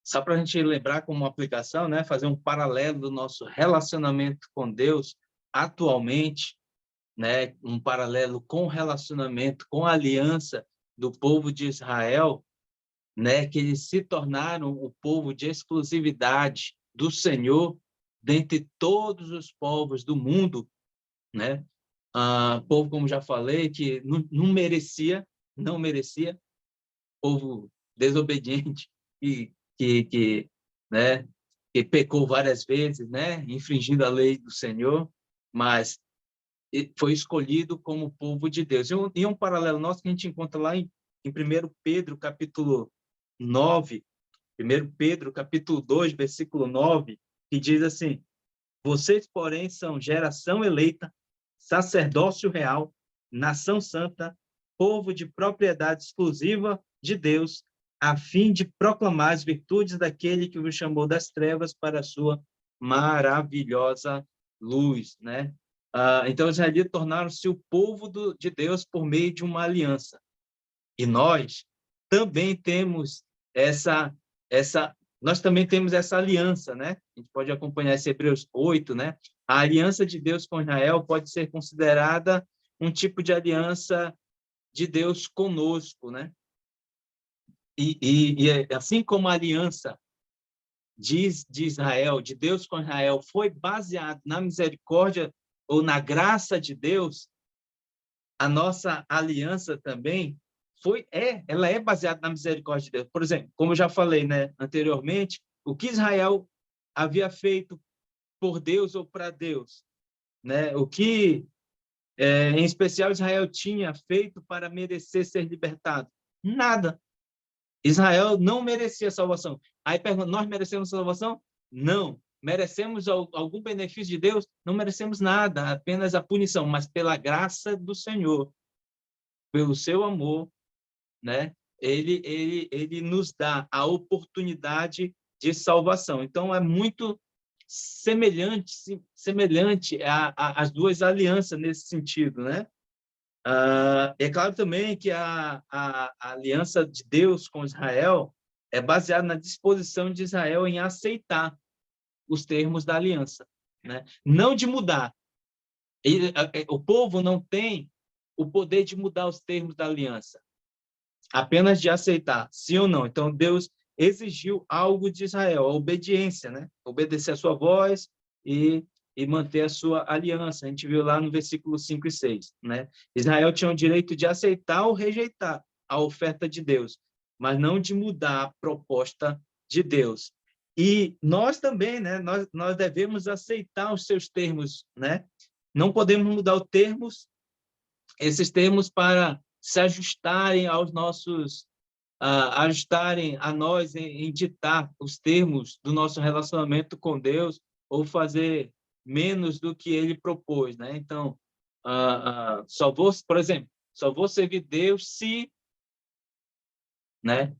Só para a gente lembrar como uma aplicação, né? Fazer um paralelo do nosso relacionamento com Deus atualmente, né? Um paralelo com o relacionamento, com a aliança do povo de Israel, né? Que eles se tornaram o povo de exclusividade do Senhor dentre todos os povos do mundo, né? Povo, como já falei, que não merecia, povo desobediente né, que pecou várias vezes, né, infringindo a lei do Senhor, mas foi escolhido como povo de Deus. E um paralelo nosso que a gente encontra lá em 1 Pedro, capítulo 9, 1 Pedro, capítulo 2, versículo 9, que diz assim: vocês, porém, são geração eleita, sacerdócio real, nação santa, povo de propriedade exclusiva de Deus, a fim de proclamar as virtudes daquele que vos chamou das trevas para a sua maravilhosa luz, né? Então, os israelitas tornaram-se o povo de Deus por meio de uma aliança. E nós também temos nós também temos essa aliança, né? A gente pode acompanhar esse Hebreus 8, né? A aliança de Deus com Israel pode ser considerada um tipo de aliança de Deus conosco, né? assim como a aliança de Israel, de Deus com Israel, foi baseada na misericórdia ou na graça de Deus, a nossa aliança também ela é baseada na misericórdia de Deus. Por exemplo, como eu já falei, né, anteriormente, o que Israel havia feito por Deus ou para Deus, né? O que, em especial, Israel tinha feito para merecer ser libertado? Nada. Israel não merecia salvação. Aí pergunta, nós merecemos salvação? Não. Merecemos algum benefício de Deus? Não merecemos nada, apenas a punição, mas pela graça do Senhor, pelo seu amor, né? Ele nos dá a oportunidade de salvação. Então, é muito semelhante às duas alianças nesse sentido, né? É claro também que a aliança de Deus com Israel é baseada na disposição de Israel em aceitar os termos da aliança, né? Não de mudar. O povo não tem o poder de mudar os termos da aliança, apenas de aceitar, sim ou não. Então, Deus exigiu algo de Israel, a obediência, né? Obedecer a sua voz e manter a sua aliança. A gente viu lá no versículo 5 e 6, né? Israel tinha o direito de aceitar ou rejeitar a oferta de Deus, mas não de mudar a proposta de Deus. E nós também, né? Nós devemos aceitar os seus termos, né? Não podemos mudar os termos, esses termos para se ajustarem aos nossos, ajustarem a nós em ditar os termos do nosso relacionamento com Deus ou fazer menos do que Ele propôs, né? Então, por exemplo, só vou servir Deus se, né?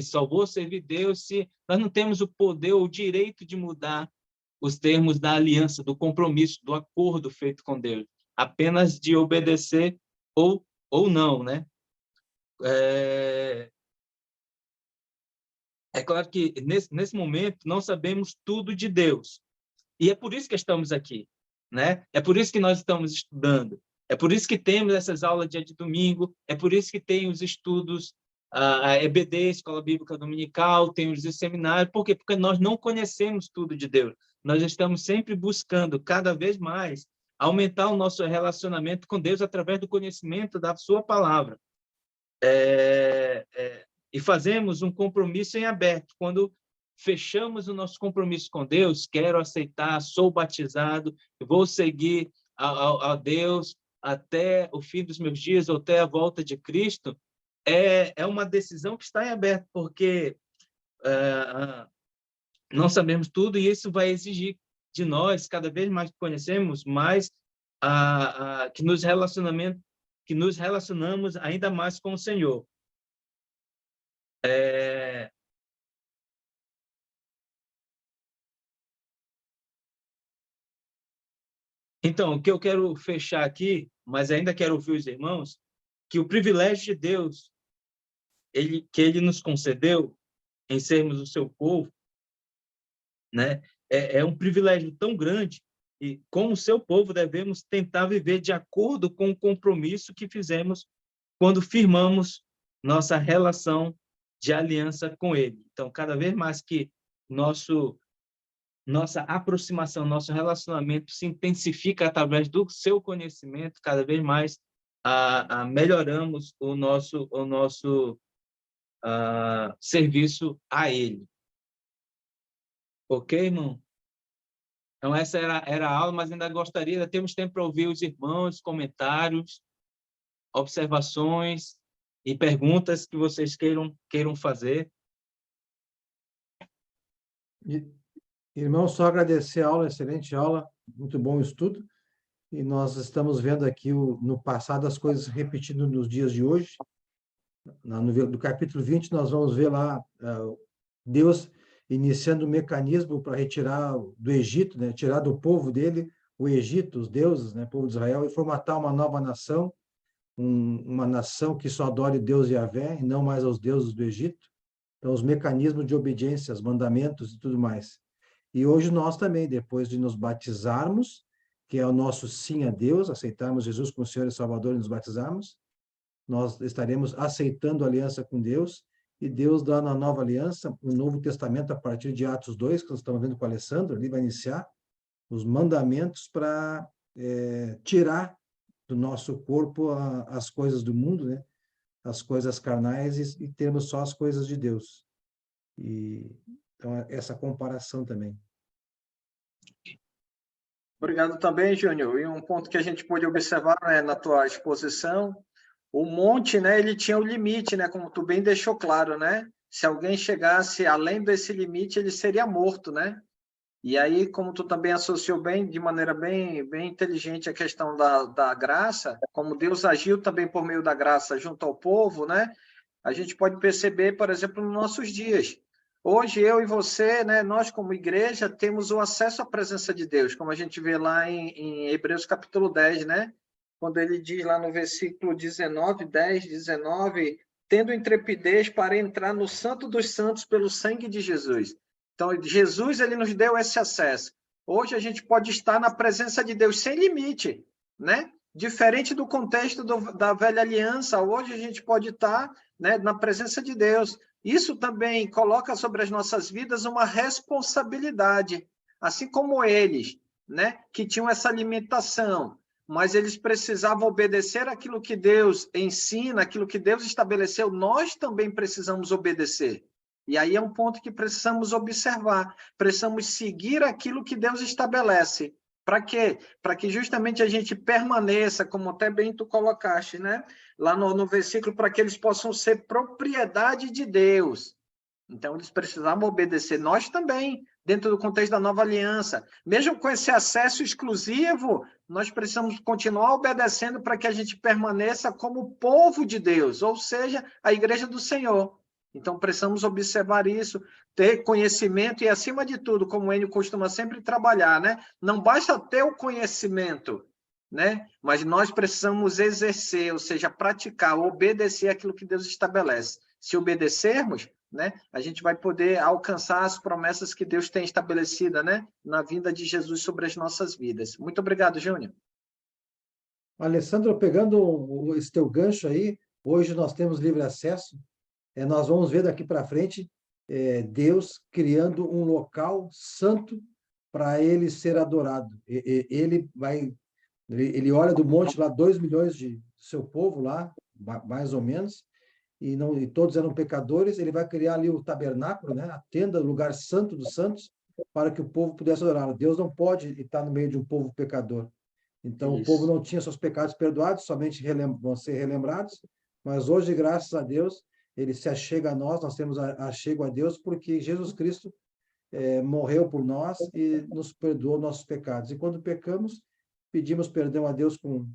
Só vou servir Deus se nós não temos o poder ou o direito de mudar os termos da aliança, do compromisso, do acordo feito com Deus, apenas de obedecer ou não, né? É claro que nesse momento não sabemos tudo de Deus, e é por isso que estamos aqui, né? É por isso que nós estamos estudando, é por isso que temos essas aulas dia de domingo, é por isso que tem os estudos, a EBD, Escola Bíblica Dominical, tem os seminários. Por quê? Porque nós não conhecemos tudo de Deus, nós estamos sempre buscando cada vez mais aumentar o nosso relacionamento com Deus através do conhecimento da sua palavra. E fazemos um compromisso em aberto. Quando fechamos o nosso compromisso com Deus, quero aceitar, sou batizado, vou seguir a Deus até o fim dos meus dias, ou até a volta de Cristo, é uma decisão que está em aberto, porque não sabemos tudo, e isso vai exigir de nós, cada vez mais que conhecemos, mais que nos relacionamos ainda mais com o Senhor. Então, o que eu quero fechar aqui, mas ainda quero ouvir os irmãos, que o privilégio de Deus, que Ele nos concedeu em sermos o seu povo, né, é um privilégio tão grande, e como seu povo devemos tentar viver de acordo com o compromisso que fizemos quando firmamos nossa relação de aliança com Ele. Então, cada vez mais que nossa aproximação, nosso relacionamento se intensifica através do seu conhecimento, cada vez mais melhoramos o nosso serviço a Ele. Ok, irmão? Então, essa era a aula, mas ainda gostaria, temos tempo para ouvir os irmãos, comentários, observações e perguntas que vocês queiram fazer. Irmão, só agradecer a aula, excelente aula, muito bom o estudo. E nós estamos vendo aqui no passado as coisas repetindo nos dias de hoje. No capítulo 20, nós vamos ver lá Deus iniciando um mecanismo para retirar do Egito, né, tirar do povo dele o Egito, os deuses, né, o povo de Israel, e formatar uma nova nação, uma nação que só adore Deus e Yahvé, e não mais aos deuses do Egito. Então, os mecanismos de obediência, os mandamentos e tudo mais. E hoje nós também, depois de nos batizarmos, que é o nosso sim a Deus, aceitarmos Jesus como Senhor e Salvador e nos batizarmos, nós estaremos aceitando a aliança com Deus e Deus dá na Nova Aliança, no Novo Testamento, a partir de Atos 2, que nós estamos vendo com o Alessandro, ali vai iniciar os mandamentos para tirar do nosso corpo as coisas do mundo, né? As coisas carnais e termos só as coisas de Deus. Então, essa comparação também. Obrigado também, Júnior. E um ponto que a gente pôde observar, né, na tua exposição, o monte, né, ele tinha o limite, né, como tu bem deixou claro, né? Se alguém chegasse além desse limite, ele seria morto, né? E aí, como tu também associou bem, de maneira bem inteligente, a questão da graça, como Deus agiu também por meio da graça junto ao povo, né? A gente pode perceber, por exemplo, nos nossos dias. Hoje, eu e você, né, nós como igreja, temos o acesso à presença de Deus, como a gente vê lá em Hebreus capítulo 10, né? Quando ele diz lá no versículo 19, 10, 19, tendo intrepidez para entrar no Santo dos Santos pelo sangue de Jesus. Então, Jesus, ele nos deu esse acesso. Hoje a gente pode estar na presença de Deus sem limite, né? Diferente do contexto da velha aliança, hoje a gente pode estar, né, na presença de Deus. Isso também coloca sobre as nossas vidas uma responsabilidade, assim como eles, né, que tinham essa limitação, mas eles precisavam obedecer aquilo que Deus ensina, aquilo que Deus estabeleceu, nós também precisamos obedecer. E aí é um ponto que precisamos observar, precisamos seguir aquilo que Deus estabelece. Para quê? Para que justamente a gente permaneça, como até bem tu colocaste, né? Lá no versículo, para que eles possam ser propriedade de Deus. Então, eles precisavam obedecer. Nós também, dentro do contexto da nova aliança. Mesmo com esse acesso exclusivo, nós precisamos continuar obedecendo para que a gente permaneça como povo de Deus, ou seja, a igreja do Senhor. Então, precisamos observar isso, ter conhecimento e, acima de tudo, como o Enio costuma sempre trabalhar, né? Não basta ter o conhecimento, né? Mas nós precisamos exercer, ou seja, praticar, obedecer aquilo que Deus estabelece. Se obedecermos, né, a gente vai poder alcançar as promessas que Deus tem estabelecida, né, na vinda de Jesus sobre as nossas vidas. Muito obrigado, Júnior. Alessandro, pegando esse teu gancho aí, hoje nós temos livre acesso. Nós vamos ver daqui para frente Deus criando um local santo para ele ser adorado. Ele olha do monte lá 2 milhões de seu povo lá, mais ou menos, e todos eram pecadores. Ele vai criar ali o tabernáculo, né, a tenda, o lugar santo dos santos, para que o povo pudesse adorá-lo. Deus não pode estar no meio de um povo pecador. Então, o povo não tinha seus pecados perdoados, somente vão ser relembrados, mas hoje, graças a Deus, ele se achega a nós temos achego a Deus, porque Jesus Cristo morreu por nós e nos perdoou nossos pecados. E quando pecamos, pedimos perdão a Deus com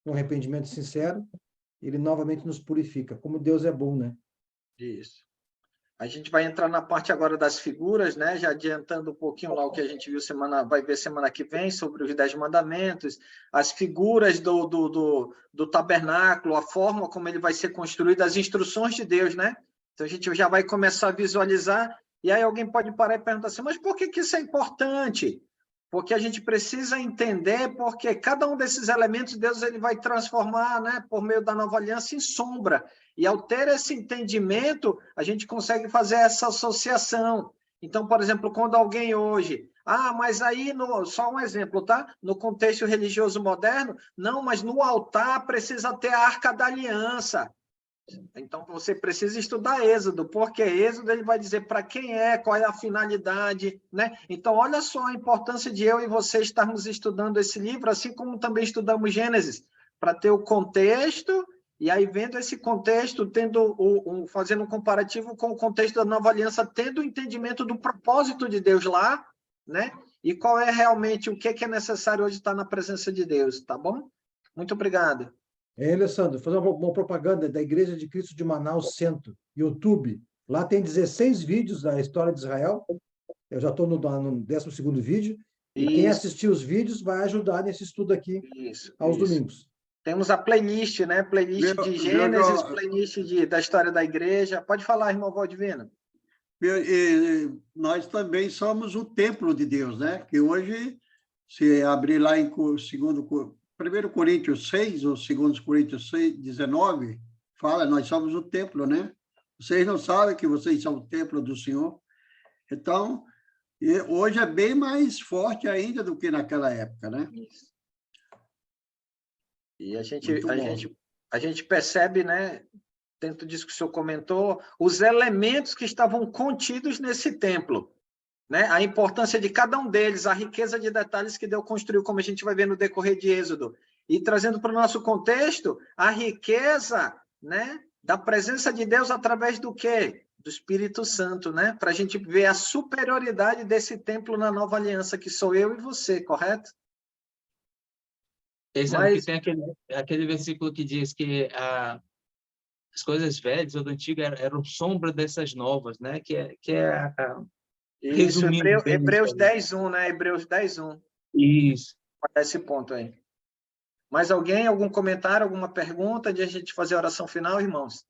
arrependimento sincero, ele novamente nos purifica. Como Deus é bom, né? Isso. A gente vai entrar na parte agora das figuras, né? Já adiantando um pouquinho lá o que a gente viu vai ver semana que vem sobre os 10 mandamentos, as figuras do tabernáculo, a forma como ele vai ser construído, as instruções de Deus, né? Então a gente já vai começar a visualizar, e aí alguém pode parar e perguntar assim, mas por que isso é importante? Porque a gente precisa entender porque cada um desses elementos Deus ele vai transformar, né, por meio da nova aliança em sombra. E ao ter esse entendimento, a gente consegue fazer essa associação. Então, por exemplo, quando alguém hoje... mas aí, só um exemplo, tá? No contexto religioso moderno, não, mas no altar precisa ter a Arca da Aliança. Então, você precisa estudar Êxodo, porque Êxodo ele vai dizer para quem qual é a finalidade, né? Então, olha só a importância de eu e você estarmos estudando esse livro, assim como também estudamos Gênesis, para ter o contexto, e aí vendo esse contexto, fazendo um comparativo com o contexto da Nova Aliança, tendo o entendimento do propósito de Deus lá, né? E qual é realmente o que é necessário hoje estar na presença de Deus, tá bom? Muito obrigado. Alessandro, fazer uma propaganda da Igreja de Cristo de Manaus Centro, YouTube. Lá tem 16 vídeos da história de Israel. Eu já estou no 12º vídeo. E quem assistir os vídeos vai ajudar nesse estudo aqui aos domingos. Temos a playlist, né? Playlist de Gênesis, playlist da história da igreja. Pode falar, irmão Valdivino. Nós também somos o templo de Deus, né? Que hoje, se abrir lá em 1 Coríntios 6, ou 2 Coríntios 6, 19, fala, nós somos o templo, né? Vocês não sabem que vocês são o templo do Senhor? Então, hoje é bem mais forte ainda do que naquela época, né? Isso. E Muito bom. a gente percebe, né, dentro disso que o senhor comentou, os elementos que estavam contidos nesse templo, né? A importância de cada um deles, a riqueza de detalhes que Deus construiu, como a gente vai ver no decorrer de Êxodo. E trazendo para o nosso contexto, a riqueza, né, da presença de Deus através do quê? Do Espírito Santo, né? Para a gente ver a superioridade desse templo na nova aliança, que sou eu e você, correto? Sabe que tem aquele versículo que diz que as coisas velhas ou do antigo eram sombra dessas novas, né? Isso, resumindo bem Hebreus isso aí. 10:1, né? Hebreus 10:1. Isso. Para esse ponto aí. Mais alguém? Algum comentário, alguma pergunta de a gente fazer a oração final, irmãos?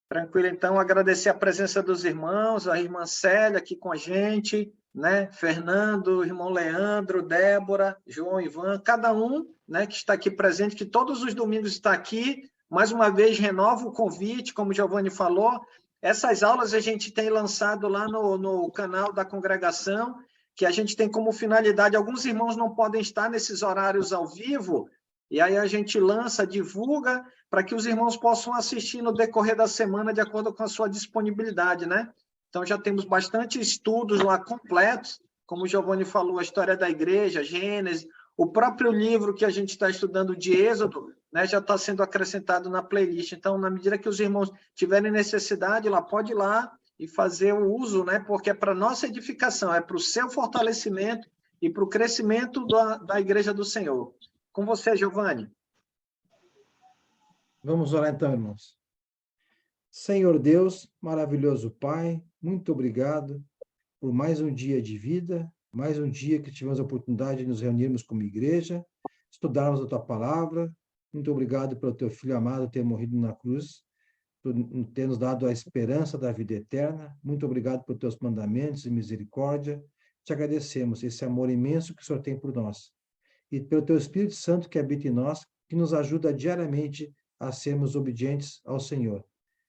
Tranquilo, então, agradecer a presença dos irmãos, a irmã Célia aqui com a gente, né? Fernando, o irmão Leandro, Débora, João, Ivan, cada um, né, que está aqui presente, que todos os domingos está aqui. Mais uma vez, renovo o convite, como o Giovanni falou. Essas aulas a gente tem lançado lá no canal da congregação, que a gente tem como finalidade, alguns irmãos não podem estar nesses horários ao vivo, e aí a gente lança, divulga, para que os irmãos possam assistir no decorrer da semana, de acordo com a sua disponibilidade, né? Então, já temos bastante estudos lá completos, como o Giovanni falou, a história da igreja, Gênesis, o próprio livro que a gente está estudando de Êxodo, né, já está sendo acrescentado na playlist. Então, na medida que os irmãos tiverem necessidade, lá pode ir lá e fazer o uso, né, porque é para nossa edificação, é para o seu fortalecimento e para o crescimento da igreja do Senhor. Com você, Giovanni. Vamos orar então, irmãos. Senhor Deus, maravilhoso Pai, muito obrigado por mais um dia de vida, mais um dia que tivemos a oportunidade de nos reunirmos como igreja, estudarmos a Tua Palavra. Muito obrigado pelo Teu Filho amado ter morrido na cruz, por ter nos dado a esperança da vida eterna. Muito obrigado por Teus mandamentos e misericórdia. Te agradecemos esse amor imenso que o Senhor tem por nós. E pelo Teu Espírito Santo que habita em nós, que nos ajuda diariamente a sermos obedientes ao Senhor.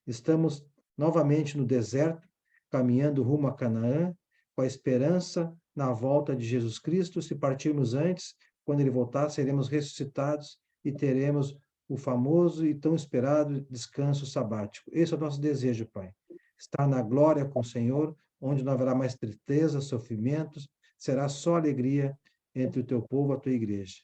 Estamos novamente no deserto, caminhando rumo a Canaã, com a esperança na volta de Jesus Cristo. Se partirmos antes, quando Ele voltar, seremos ressuscitados e teremos o famoso e tão esperado descanso sabático. Esse é o nosso desejo, Pai. Estar na glória com o Senhor, onde não haverá mais tristeza, sofrimentos, será só alegria entre o Teu povo, a Tua igreja.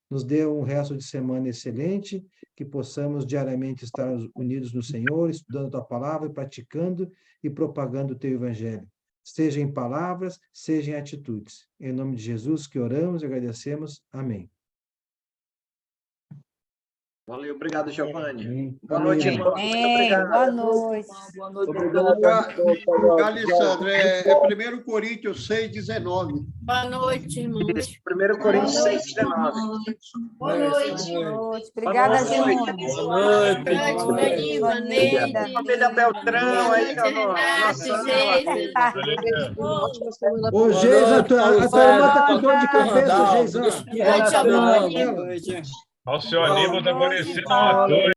Nos dê um resto de semana excelente, que possamos diariamente estar unidos no Senhor, estudando a Tua Palavra, praticando e propagando o Teu Evangelho. Seja em palavras, seja em atitudes. Em nome de Jesus que oramos e agradecemos. Amém. Valeu, obrigado, Giovanni. Amém. Boa noite, Amém. irmão. Muito obrigado. Boa noite. Boa noite. Alessandra, é 1 Coríntios 6:19. Boa noite, irmãos. 1 Coríntios 6:19. Boa noite. Boa noite. Obrigada, Boa noite. Júnior. Boa noite. Boa noite, Vaneide. Família Beltrão, aí, Ô, Geisa, a tua irmã tá com dor de cabeça, Geisa. Boa noite, Giovanni. Boa noite. O seu Aníbal está parecendo um ator.